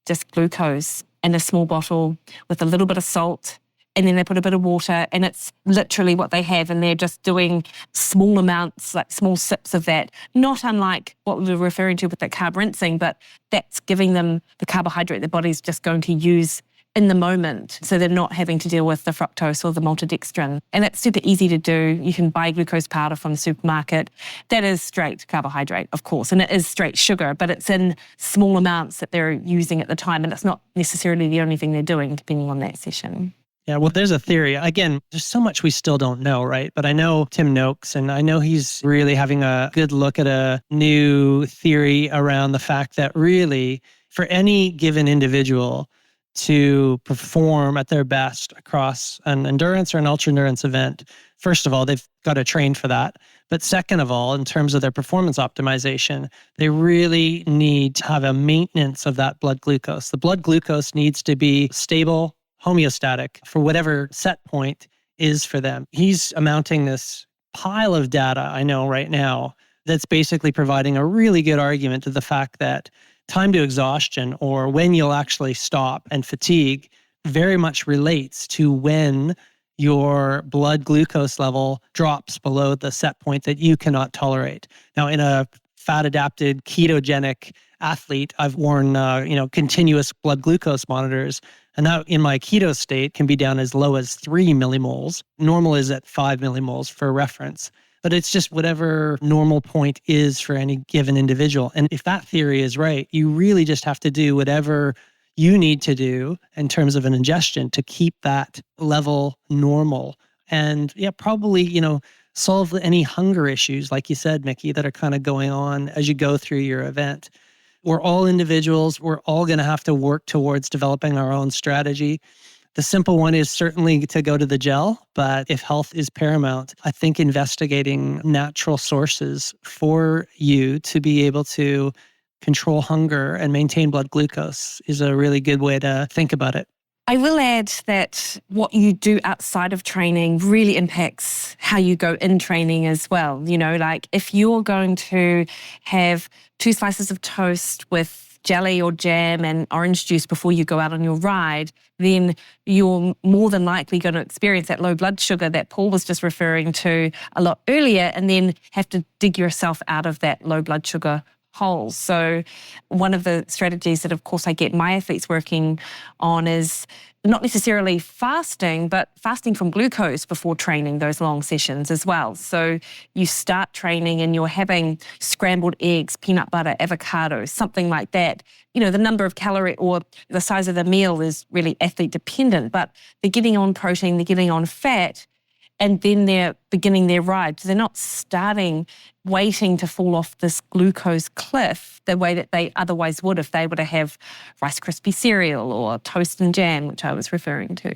just glucose in a small bottle with a little bit of salt, and then they put a bit of water, and it's literally what they have, and they're just doing small amounts, like small sips of that, not unlike what we were referring to with the carb rinsing, but that's giving them the carbohydrate their body's just going to use in the moment, so they're not having to deal with the fructose or the maltodextrin. And that's super easy to do. You can buy glucose powder from the supermarket. That is straight carbohydrate, of course, and it is straight sugar, but it's in small amounts that they're using at the time, and it's not necessarily the only thing they're doing, depending on that session. yeah, well, there's a theory. Again, there's so much we still don't know, right? But I know Tim Noakes, and I know he's really having a good look at a new theory around the fact that really, for any given individual to perform at their best across an endurance or an ultra endurance event, first of all, they've got to train for that. But second of all, in terms of their performance optimization, they really need to have a maintenance of that blood glucose. The blood glucose needs to be stable, homeostatic for whatever set point is for them. He's amounting this pile of data, I know right now, that's basically providing a really good argument to the fact that time to exhaustion, or when you'll actually stop and fatigue, very much relates to when your blood glucose level drops below the set point that you cannot tolerate. Now, in a fat-adapted ketogenic athlete, I've worn continuous blood glucose monitors, and that in my keto state can be down as low as 3 millimoles. Normal is at 5 millimoles for reference. But it's just whatever normal point is for any given individual. And if that theory is right, you really just have to do whatever you need to do in terms of an ingestion to keep that level normal. And yeah, probably, solve any hunger issues, like you said, Mikki, that are kind of going on as you go through your event. We're all individuals. We're all going to have to work towards developing our own strategy. The simple one is certainly to go to the gel, but if health is paramount, I think investigating natural sources for you to be able to control hunger and maintain blood glucose is a really good way to think about it. I will add that what you do outside of training really impacts how you go in training as well. Like if you're going to have 2 slices of toast with jelly or jam and orange juice before you go out on your ride, then you're more than likely going to experience that low blood sugar that Paul was just referring to a lot earlier, and then have to dig yourself out of that low blood sugar hole. So one of the strategies that, of course, I get my athletes working on is not necessarily fasting, but fasting from glucose before training those long sessions as well. So you start training and you're having scrambled eggs, peanut butter, avocado, something like that. You know, the number of calorie or the size of the meal is really athlete dependent, but they're getting on protein, they're getting on fat, and then they're beginning their ride. So they're not starting waiting to fall off this glucose cliff the way that they otherwise would if they were to have Rice Krispie cereal or toast and jam, which I was referring to.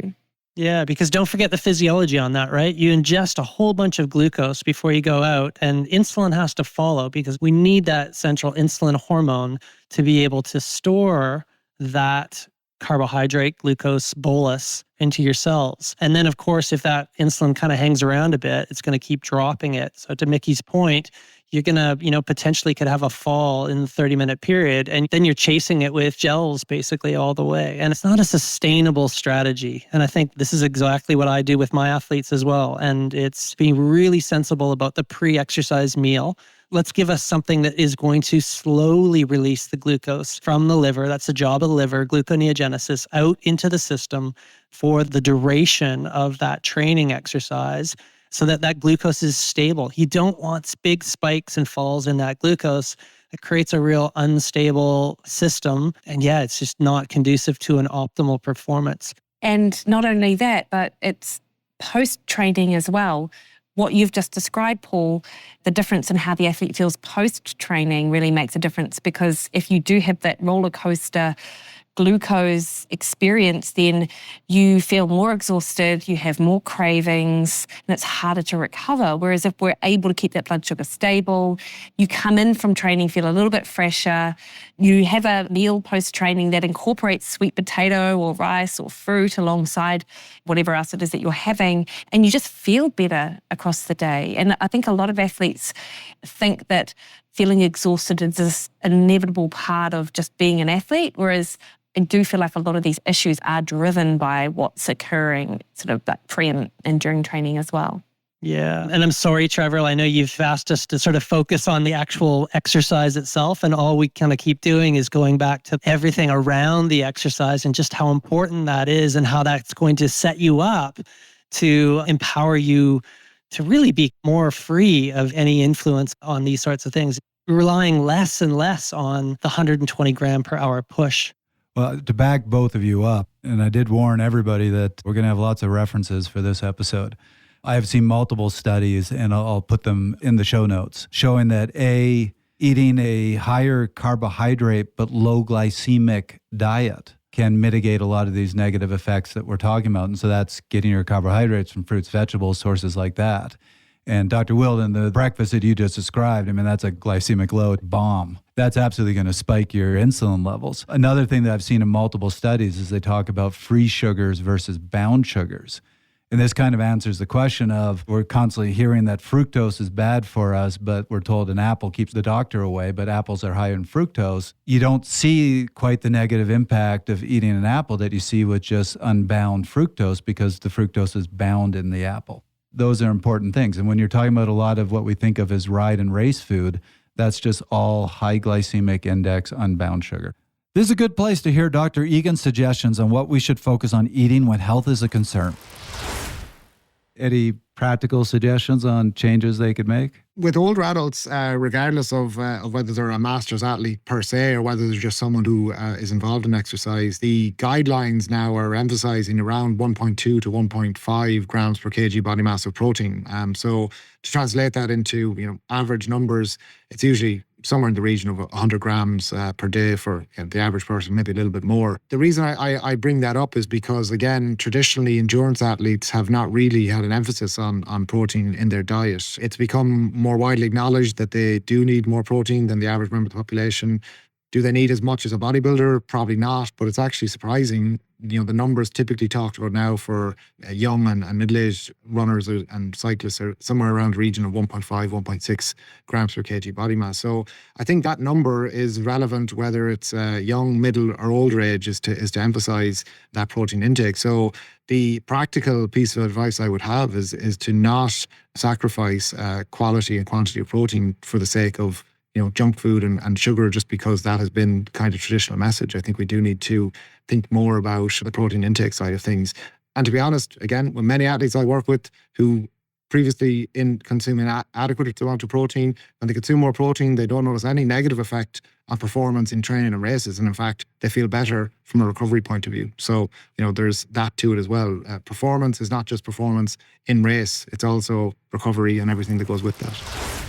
Yeah, because don't forget the physiology on that, right? You ingest a whole bunch of glucose before you go out, and insulin has to follow because we need that central insulin hormone to be able to store that carbohydrate glucose bolus into your cells. And then, of course, if that insulin kind of hangs around a bit, it's going to keep dropping it. So to Mikki's point, you're going to, potentially could have a fall in the 30-minute period, and then you're chasing it with gels basically all the way. And it's not a sustainable strategy. And I think this is exactly what I do with my athletes as well. And it's being really sensible about the pre-exercise meal. Let's give us something that is going to slowly release the glucose from the liver. That's the job of the liver, gluconeogenesis, out into the system for the duration of that training exercise so that that glucose is stable. You don't want big spikes and falls in that glucose. It creates a real unstable system. And yeah, it's just not conducive to an optimal performance. And not only that, but it's post-training as well. What you've just described, Paul, the difference in how the athlete feels post-training really makes a difference, because if you do have that roller coaster glucose experience, then you feel more exhausted, you have more cravings, and it's harder to recover. Whereas if we're able to keep that blood sugar stable, you come in from training, feel a little bit fresher, you have a meal post-training that incorporates sweet potato or rice or fruit alongside whatever else it is that you're having, and you just feel better across the day. And I think a lot of athletes think that feeling exhausted is this inevitable part of just being an athlete, whereas I do feel like a lot of these issues are driven by what's occurring sort of like pre and during training as well. Yeah. And I'm sorry, Trevor, I know you've asked us to sort of focus on the actual exercise itself, and all we kind of keep doing is going back to everything around the exercise and just how important that is and how that's going to set you up to empower you to really be more free of any influence on these sorts of things, relying less and less on the 120 gram per hour push. Well, to back both of you up, and I did warn everybody that we're going to have lots of references for this episode. I have seen multiple studies, and I'll put them in the show notes, showing that eating a higher carbohydrate but low glycemic diet can mitigate a lot of these negative effects that we're talking about. And so that's getting your carbohydrates from fruits, vegetables, sources like that. And Dr. Williden, the breakfast that you just described, I mean, that's a glycemic load bomb. That's absolutely going to spike your insulin levels. Another thing that I've seen in multiple studies is they talk about free sugars versus bound sugars. And this kind of answers the question of, we're constantly hearing that fructose is bad for us, but we're told an apple keeps the doctor away, but apples are high in fructose. You don't see quite the negative impact of eating an apple that you see with just unbound fructose, because the fructose is bound in the apple. Those are important things. And when you're talking about a lot of what we think of as ride and race food, that's just all high glycemic index, unbound sugar. This is a good place to hear Dr. Egan's suggestions on what we should focus on eating when health is a concern. Any practical suggestions on changes they could make? With older adults, regardless of whether they're a master's athlete per se or whether they're just someone who is involved in exercise, the guidelines now are emphasizing around 1.2 to 1.5 grams per kg body mass of protein. So to translate that into average numbers, it's usually somewhere in the region of 100 grams per day for the average person, maybe a little bit more. The reason I bring that up is because, again, traditionally endurance athletes have not really had an emphasis on protein in their diet. It's become more widely acknowledged that they do need more protein than the average member of the population. Do they need as much as a bodybuilder? Probably not, but it's actually surprising the numbers typically talked about now for young and middle-aged runners and cyclists are somewhere around the region of 1.5, 1.6 grams per kg body mass. So I think that number is relevant whether it's young, middle or older age is to emphasize that protein intake. So the practical piece of advice I would have is to not sacrifice quality and quantity of protein for the sake of junk food and sugar, just because that has been kind of traditional message. I think we do need to think more about the protein intake side of things. And to be honest, again, with many athletes I work with who previously in consuming adequate amount of protein, when they consume more protein, they don't notice any negative effect on performance in training and races. And in fact, they feel better from a recovery point of view. So, there's that to it as well. Performance is not just performance in race, it's also recovery and everything that goes with that.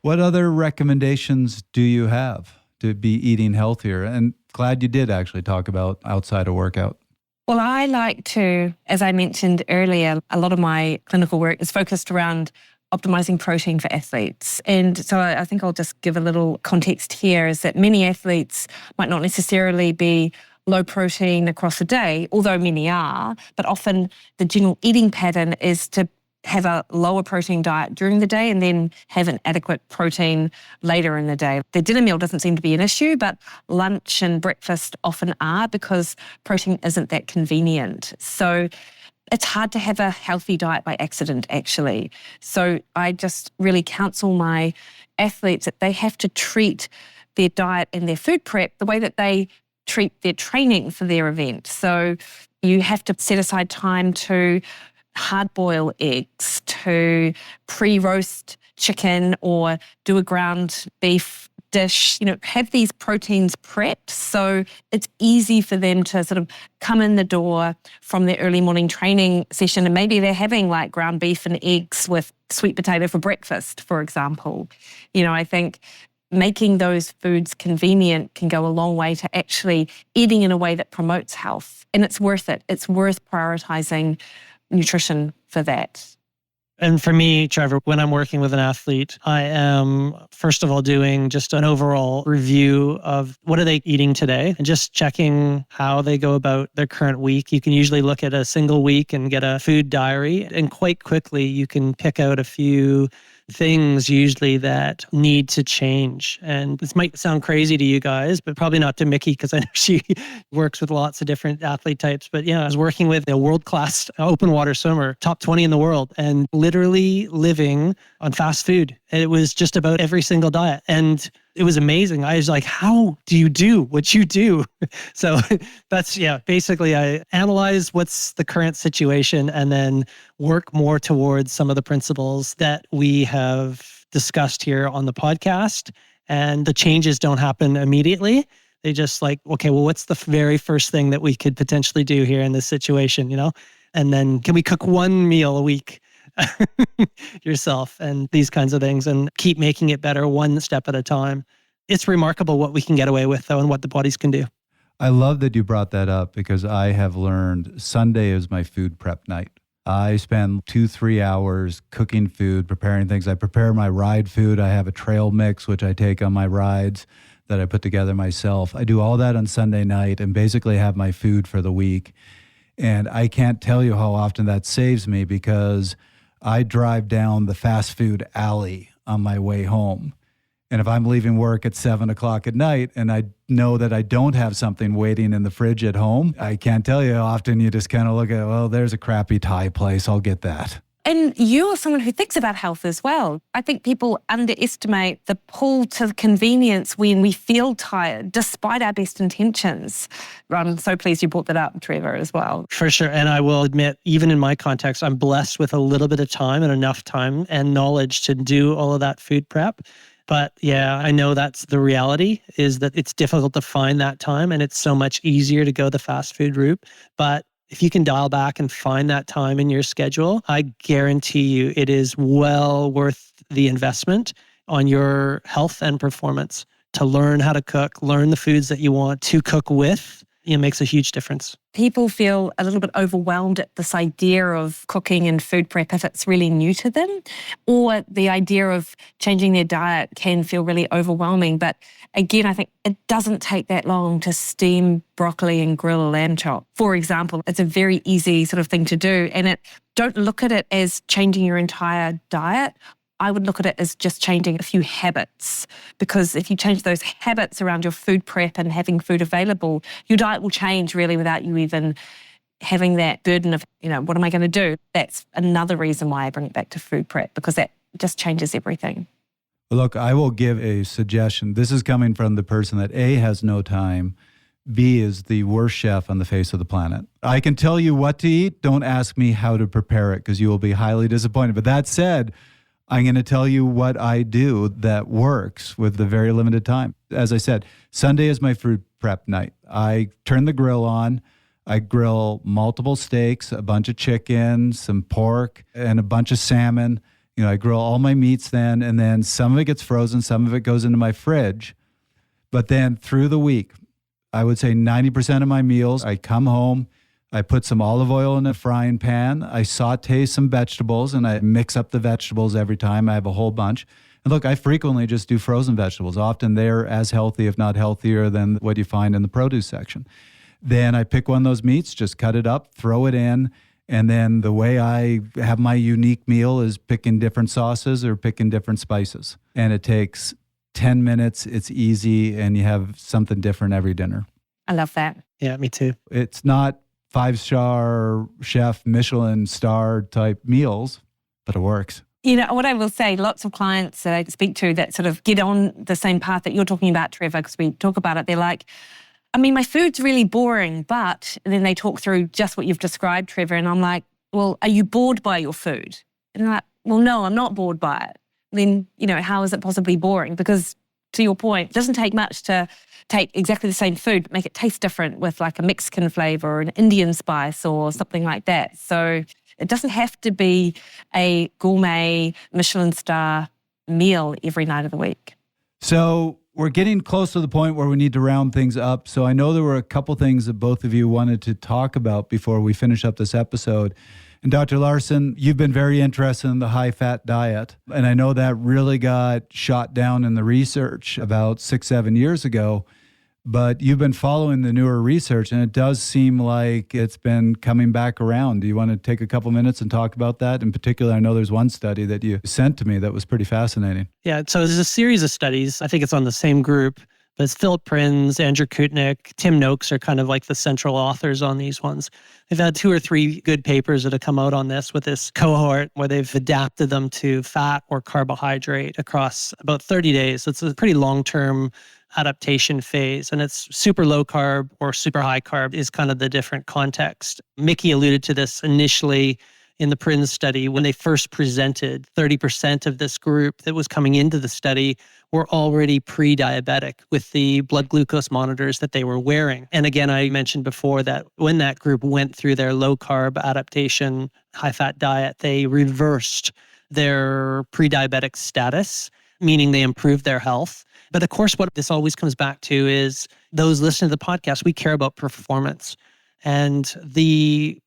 What other recommendations do you have to be eating healthier? And glad you did actually talk about outside of workout. Well, I like to, as I mentioned earlier, a lot of my clinical work is focused around optimizing protein for athletes. And so I think I'll just give a little context here, is that many athletes might not necessarily be low protein across the day, although many are, but often the general eating pattern is to have a lower protein diet during the day and then have an adequate protein later in the day. The dinner meal doesn't seem to be an issue, but lunch and breakfast often are, because protein isn't that convenient. So it's hard to have a healthy diet by accident, actually. So I just really counsel my athletes that they have to treat their diet and their food prep the way that they treat their training for their event. So you have to set aside time to hard boil eggs, to pre-roast chicken or do a ground beef dish, have these proteins prepped so it's easy for them to sort of come in the door from their early morning training session, and maybe they're having like ground beef and eggs with sweet potato for breakfast, for example. I think making those foods convenient can go a long way to actually eating in a way that promotes health. And it's worth it. It's worth prioritizing nutrition for that. And for me, Trevor, when I'm working with an athlete, I am, first of all, doing just an overall review of what are they eating today and just checking how they go about their current week. You can usually look at a single week and get a food diary, and quite quickly you can pick out a few things usually that need to change. And this might sound crazy to you guys, but probably not to Mikki, because I know she works with lots of different athlete types. But I was working with a world-class open water swimmer, top 20 in the world, and literally living on fast food. And it was just about every single diet. And it was amazing. I was like, how do you do what you do? So that's, basically I analyze what's the current situation and then work more towards some of the principles that we have discussed here on the podcast. And the changes don't happen immediately. They just like, okay, well, what's the very first thing that we could potentially do here in this situation, And then can we cook one meal a week yourself and these kinds of things, and keep making it better one step at a time. It's remarkable what we can get away with, though, and what the bodies can do. I love that you brought that up, because I have learned Sunday is my food prep night. I spend 2-3 hours cooking food, preparing things. I prepare my ride food. I have a trail mix, which I take on my rides that I put together myself. I do all that on Sunday night and basically have my food for the week. And I can't tell you how often that saves me, because I drive down the fast food alley on my way home. And if I'm leaving work at 7 o'clock at night and I know that I don't have something waiting in the fridge at home, I can't tell you how often you just kind of look at, well, there's a crappy Thai place, I'll get that. And you're someone who thinks about health as well. I think people underestimate the pull to convenience when we feel tired, despite our best intentions. I'm so pleased you brought that up, Trevor, as well. For sure. And I will admit, even in my context, I'm blessed with a little bit of time and enough time and knowledge to do all of that food prep. But I know that's the reality, is that it's difficult to find that time, and it's so much easier to go the fast food route. But if you can dial back and find that time in your schedule, I guarantee you it is well worth the investment on your health and performance to learn how to cook, learn the foods that you want to cook with, It makes a huge difference. People feel a little bit overwhelmed at this idea of cooking and food prep if it's really new to them, or the idea of changing their diet can feel really overwhelming. But again, I think it doesn't take that long to steam broccoli and grill a lamb chop. For example, it's a very easy sort of thing to do. And don't look at it as changing your entire diet. I would look at it as just changing a few habits, because if you change those habits around your food prep and having food available, your diet will change really without you even having that burden of, what am I going to do? That's another reason why I bring it back to food prep, because that just changes everything. Look, I will give a suggestion. This is coming from the person that A, has no time, B, is the worst chef on the face of the planet. I can tell you what to eat. Don't ask me how to prepare it, because you will be highly disappointed. But that said, I'm going to tell you what I do that works with the very limited time. As I said, Sunday is my food prep night. I turn the grill on. I grill multiple steaks, a bunch of chicken, some pork, and a bunch of salmon. I grill all my meats then, and then some of it gets frozen, some of it goes into my fridge. But then through the week, I would say 90% of my meals, I come home, I put some olive oil in a frying pan. I saute some vegetables, and I mix up the vegetables every time. I have a whole bunch. And look, I frequently just do frozen vegetables. Often they're as healthy, if not healthier, than what you find in the produce section. Then I pick one of those meats, just cut it up, throw it in. And then the way I have my unique meal is picking different sauces or picking different spices. And it takes 10 minutes. It's easy, and you have something different every dinner. I love that. Yeah, me too. It's not 5-star chef, Michelin star type meals, but it works. What I will say, lots of clients that I speak to that sort of get on the same path that you're talking about, Trevor, because we talk about it, they're like, my food's really boring, but and then they talk through just what you've described, Trevor, and I'm like, well, are you bored by your food? And they're like, well, no, I'm not bored by it. Then, how is it possibly boring? Because to your point, it doesn't take much to take exactly the same food, but make it taste different with like a Mexican flavor or an Indian spice or something like that. So it doesn't have to be a gourmet Michelin star meal every night of the week. So we're getting close to the point where we need to round things up. So I know there were a couple things that both of you wanted to talk about before we finish up this episode. And Dr. Laursen, you've been very interested in the high-fat diet. And I know that really got shot down in the research about 6-7 years ago. But you've been following the newer research, and it does seem like it's been coming back around. Do you want to take a couple minutes and talk about that? In particular, I know there's one study that you sent to me that was pretty fascinating. Yeah, so there's a series of studies. I think it's on the same group. But it's Philip Prinz, Andrew Kutnick, Tim Noakes are kind of like the central authors on these ones. They've had 2 or 3 good papers that have come out on this with this cohort where they've adapted them to fat or carbohydrate across about 30 days. So it's a pretty long-term adaptation phase, and it's super low carb or super high carb is kind of the different context. Mikki alluded to this initially in the Prinz study when they first presented. 30% of this group that was coming into the study were already pre-diabetic with the blood glucose monitors that they were wearing. And again, I mentioned before that when that group went through their low carb adaptation, high fat diet, they reversed their pre-diabetic status, meaning they improved their health. But of course, what this always comes back to is those listening to the podcast, we care about performance. And the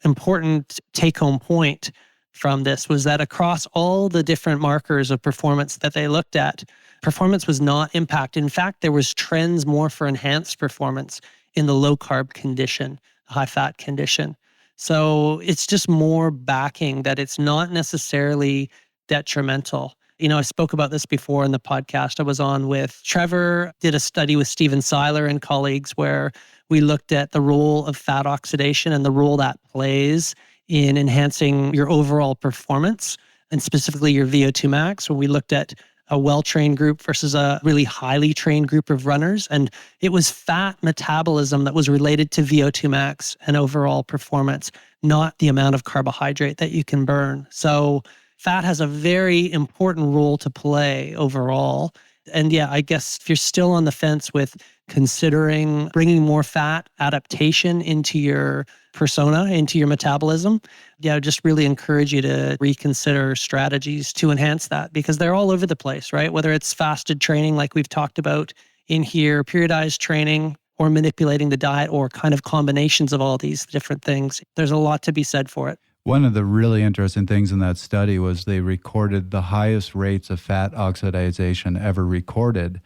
important take-home point from this was that across all the different markers of performance that they looked at, performance was not impacted. In fact, there was trends more for enhanced performance in the low-carb condition, high-fat condition. So it's just more backing that it's not necessarily detrimental. I spoke about this before in the podcast I was on with Trevor, did a study with Stephen Seiler and colleagues where we looked at the role of fat oxidation and the role that plays in enhancing your overall performance and specifically your VO2 max. When we looked at a well-trained group versus a really highly trained group of runners, and it was fat metabolism that was related to VO2 max and overall performance, not the amount of carbohydrate that you can burn. So fat has a very important role to play overall. And yeah, I guess if you're still on the fence with considering bringing more fat adaptation into your persona, into your metabolism, I just really encourage you to reconsider strategies to enhance that because they're all over the place, right? Whether it's fasted training like we've talked about in here, periodized training, or manipulating the diet or kind of combinations of all these different things. There's a lot to be said for it. One of the really interesting things in that study was they recorded the highest rates of fat oxidation ever recorded.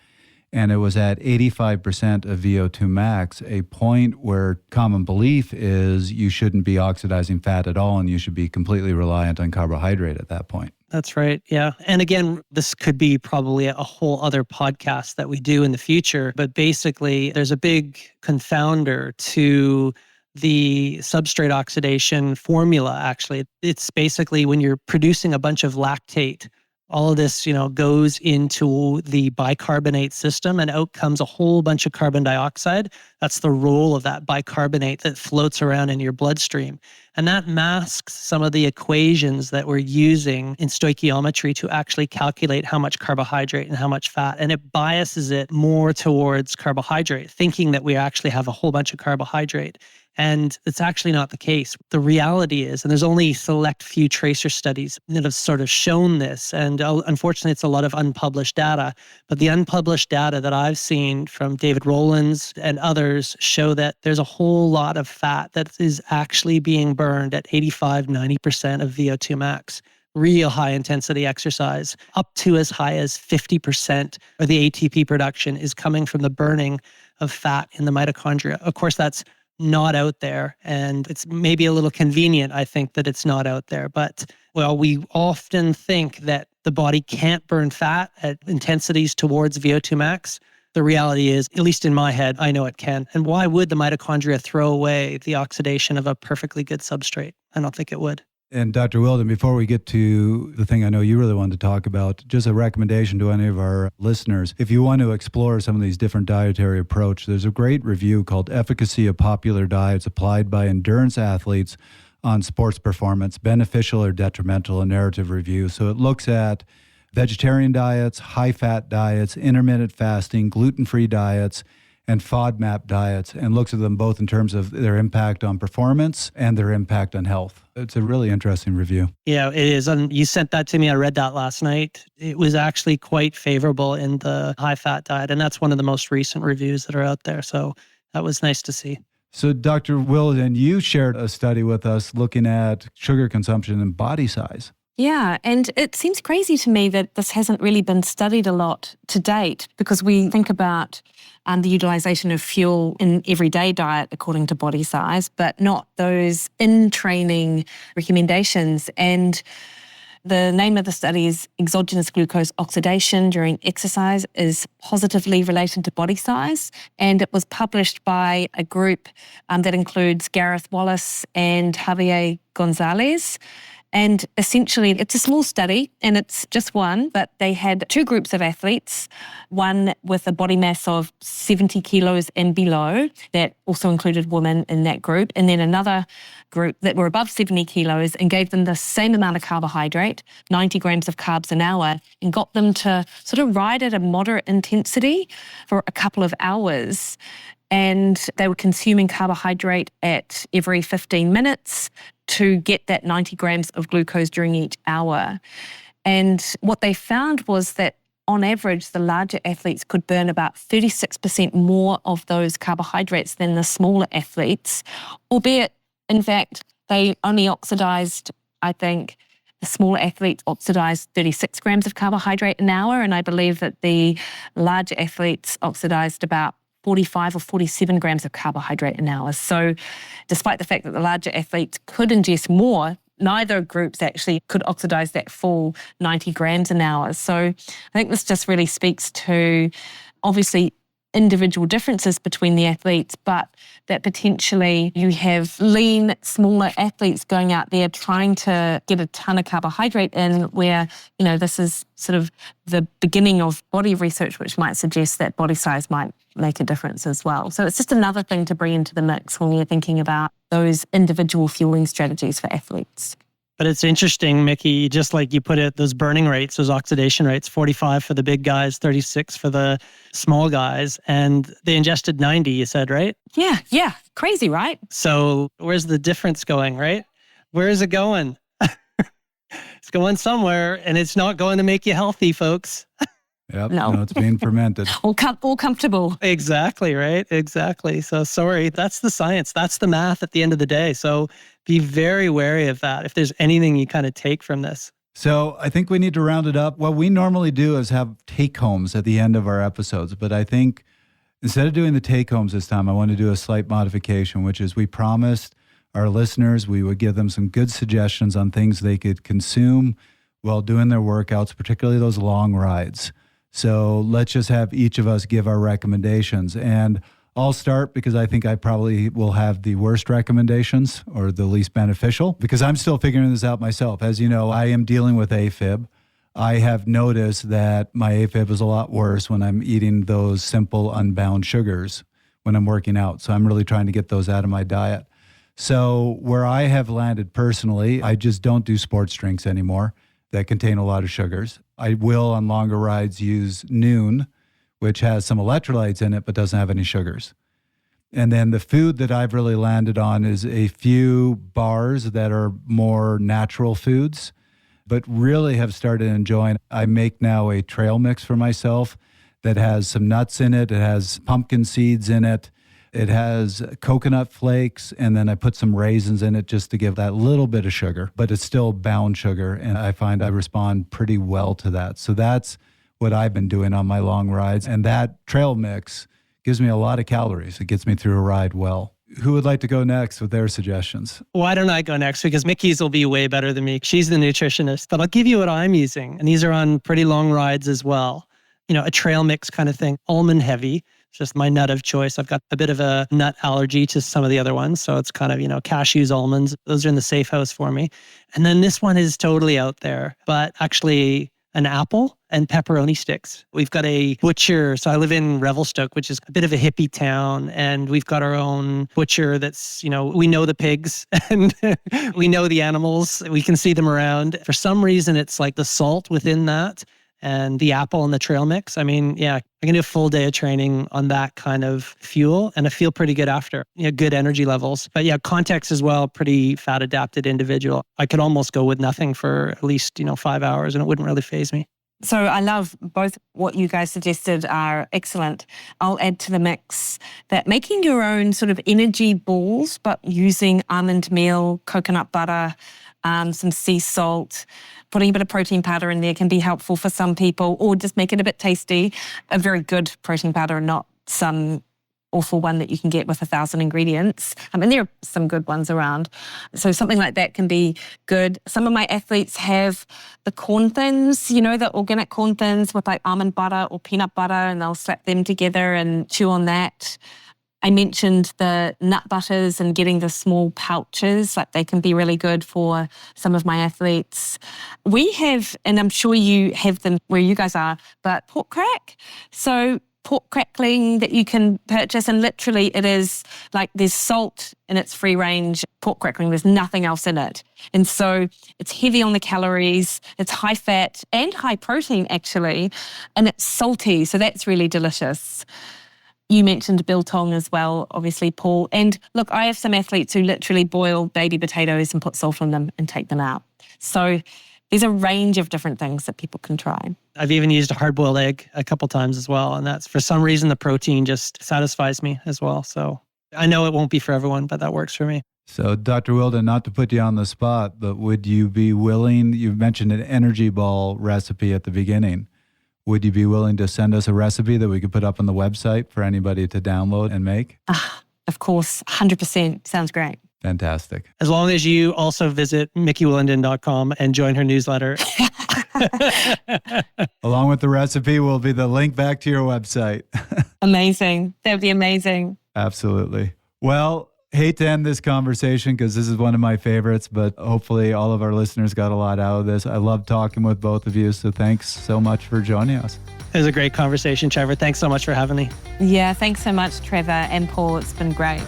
And it was at 85% of VO2 max, a point where common belief is you shouldn't be oxidizing fat at all and you should be completely reliant on carbohydrate at that point. That's right. Yeah. And again, this could be probably a whole other podcast that we do in the future. But basically, there's a big confounder to the substrate oxidation formula, actually. It's basically when you're producing a bunch of lactate, all of this, goes into the bicarbonate system and out comes a whole bunch of carbon dioxide. That's the role of that bicarbonate that floats around in your bloodstream. And that masks some of the equations that we're using in stoichiometry to actually calculate how much carbohydrate and how much fat. And it biases it more towards carbohydrate, thinking that we actually have a whole bunch of carbohydrate. And it's actually not the case. The reality is, and there's only select few tracer studies that have sort of shown this, and unfortunately it's a lot of unpublished data, but the unpublished data that I've seen from David Rowlands and others show that there's a whole lot of fat that is actually being burned at 85-90% of VO2 max. Real high intensity exercise, up to as high as 50% of the ATP production is coming from the burning of fat in the mitochondria. Of course, that's not out there. And it's maybe a little convenient, I think, that it's not out there. But, well, we often think that the body can't burn fat at intensities towards VO2 max. The reality is, at least in my head, I know it can. And why would the mitochondria throw away the oxidation of a perfectly good substrate? I don't think it would. And Dr. Williden, before we get to the thing I know you really wanted to talk about, just a recommendation to any of our listeners. If you want to explore some of these different dietary approaches, there's a great review called Efficacy of Popular Diets Applied by Endurance Athletes on Sports Performance, Beneficial or Detrimental, a narrative review. So it looks at vegetarian diets, high-fat diets, intermittent fasting, gluten-free diets, and FODMAP diets, and looks at them both in terms of their impact on performance and their impact on health. It's a really interesting review. Yeah, it is. And you sent that to me. I read that last night. It was actually quite favorable in the high-fat diet, and that's one of the most recent reviews that are out there. So that was nice to see. So Dr. Williden, you shared a study with us looking at sugar consumption and body size. Yeah, and it seems crazy to me that this hasn't really been studied a lot to date, because we think about the utilization of fuel in everyday diet according to body size, but not those in-training recommendations. And the name of the study is Exogenous Glucose Oxidation During Exercise is Positively Related to Body Size. And it was published by a group that includes Gareth Wallace and Javier Gonzalez. And essentially, it's a small study, and it's just one, but they had two groups of athletes, one with a body mass of 70 kilos and below, that also included women in that group, and then another group that were above 70 kilos and gave them the same amount of carbohydrate, 90 grams of carbs an hour, and got them to sort of ride at a moderate intensity for a couple of hours. And they were consuming carbohydrate at every 15 minutes to get that 90 grams of glucose during each hour. And what they found was that on average, the larger athletes could burn about 36% more of those carbohydrates than the smaller athletes, albeit, in fact, they only oxidized, I think, the smaller athletes oxidized 36 grams of carbohydrate an hour, and I believe that the larger athletes oxidized about 45 or 47 grams of carbohydrate an hour. So despite the fact that the larger athletes could ingest more, neither groups actually could oxidize that full 90 grams an hour. So I think this just really speaks to, obviously, individual differences between the athletes, but that potentially you have lean, smaller athletes going out there trying to get a ton of carbohydrate in, where, this is sort of the beginning of body research, which might suggest that body size might make a difference as well. So it's just another thing to bring into the mix when you're thinking about those individual fueling strategies for athletes. But it's interesting, Mikki, just like you put it, those burning rates, those oxidation rates, 45 for the big guys, 36 for the small guys, and they ingested 90, you said, right? Yeah. Crazy, right? So where's the difference going, right? Where is it going? It's going somewhere, and it's not going to make you healthy, folks. Yep. No. It's being fermented. all comfortable. Exactly, right? Exactly. So sorry, that's the science. That's the math at the end of the day. So be very wary of that if there's anything you kind of take from this. So I think we need to round it up. What we normally do is have take-homes at the end of our episodes, but I think instead of doing the take-homes this time, I want to do a slight modification, which is we promised our listeners we would give them some good suggestions on things they could consume while doing their workouts, particularly those long rides. So let's just have each of us give our recommendations. And I'll start because I think I probably will have the worst recommendations or the least beneficial because I'm still figuring this out myself. As you know, I am dealing with AFib. I have noticed that my AFib is a lot worse when I'm eating those simple unbound sugars when I'm working out. So I'm really trying to get those out of my diet. So where I have landed personally, I just don't do sports drinks anymore that contain a lot of sugars. I will on longer rides use Noon, which has some electrolytes in it, but doesn't have any sugars. And then the food that I've really landed on is a few bars that are more natural foods, but really have started enjoying. I make now a trail mix for myself that has some nuts in it. It has pumpkin seeds in it. It has coconut flakes, and then I put some raisins in it just to give that little bit of sugar, but it's still bound sugar, and I find I respond pretty well to that. So that's what I've been doing on my long rides, and that trail mix gives me a lot of calories. It gets me through a ride well. Who would like to go next with their suggestions? Why don't I go next? Because Mikki's will be way better than me. She's the nutritionist, but I'll give you what I'm using, and these are on pretty long rides as well. A trail mix kind of thing, almond heavy. It's just my nut of choice. I've got a bit of a nut allergy to some of the other ones. So it's kind of, cashews, almonds. Those are in the safe house for me. And then this one is totally out there, but actually an apple and pepperoni sticks. We've got a butcher. So I live in Revelstoke, which is a bit of a hippie town. And we've got our own butcher that's, we know the pigs and we know the animals. We can see them around. For some reason, it's like the salt within that and the apple and the trail mix. I mean, yeah, I can do a full day of training on that kind of fuel and I feel pretty good after, good energy levels. But yeah, context as well, pretty fat adapted individual. I could almost go with nothing for at least, 5 hours and it wouldn't really faze me. So I love both what you guys suggested are excellent. I'll add to the mix that making your own sort of energy balls, but using almond meal, coconut butter, some sea salt, putting a bit of protein powder in there can be helpful for some people, or just make it a bit tasty. A very good protein powder, not some awful one that you can get with 1,000 ingredients. And there are some good ones around. So something like that can be good. Some of my athletes have the corn thins, the organic corn thins with like almond butter or peanut butter, and they'll slap them together and chew on that. I mentioned the nut butters and getting the small pouches, like they can be really good for some of my athletes. We have, and I'm sure you have them where you guys are, but pork crack. So pork crackling that you can purchase, and literally it is like there's salt and it's free range pork crackling. There's nothing else in it. And so it's heavy on the calories, it's high fat and high protein actually, and it's salty. So that's really delicious. You mentioned biltong as well, obviously, Paul. And look, I have some athletes who literally boil baby potatoes and put salt on them and take them out. So there's a range of different things that people can try. I've even used a hard-boiled egg a couple times as well. And that's, for some reason, the protein just satisfies me as well. So I know it won't be for everyone, but that works for me. So Dr. Williden, not to put you on the spot, but would you be willing, you mentioned an energy ball recipe at the beginning. Would you be willing to send us a recipe that we could put up on the website for anybody to download and make? Of course, 100%. Sounds great. Fantastic. As long as you also visit MikkiWilliden.com and join her newsletter. Along with the recipe will be the link back to your website. Amazing. That would be amazing. Absolutely. Well, hate to end this conversation because this is one of my favorites, but hopefully all of our listeners got a lot out of this. I love talking with both of you, so thanks so much for joining us. It was a great conversation, Trevor. Thanks so much for having me. Yeah, thanks so much, Trevor and Paul. It's been great.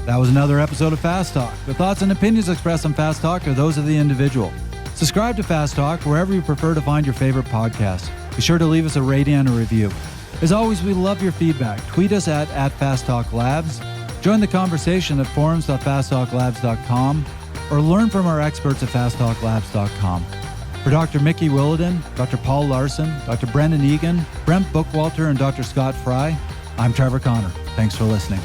That was another episode of Fast Talk. The thoughts and opinions expressed on Fast Talk are those of the individual. Subscribe to Fast Talk wherever you prefer to find your favorite podcast. Be sure to leave us a rating and a review. As always, we love your feedback. Tweet us at FastTalkLabs. Join the conversation at forums.fasttalklabs.com or learn from our experts at fasttalklabs.com. For Dr. Mikki Williden, Dr. Paul Laursen, Dr. Brendan Egan, Brent Bookwalter, and Dr. Scott Fry, I'm Trevor Connor. Thanks for listening.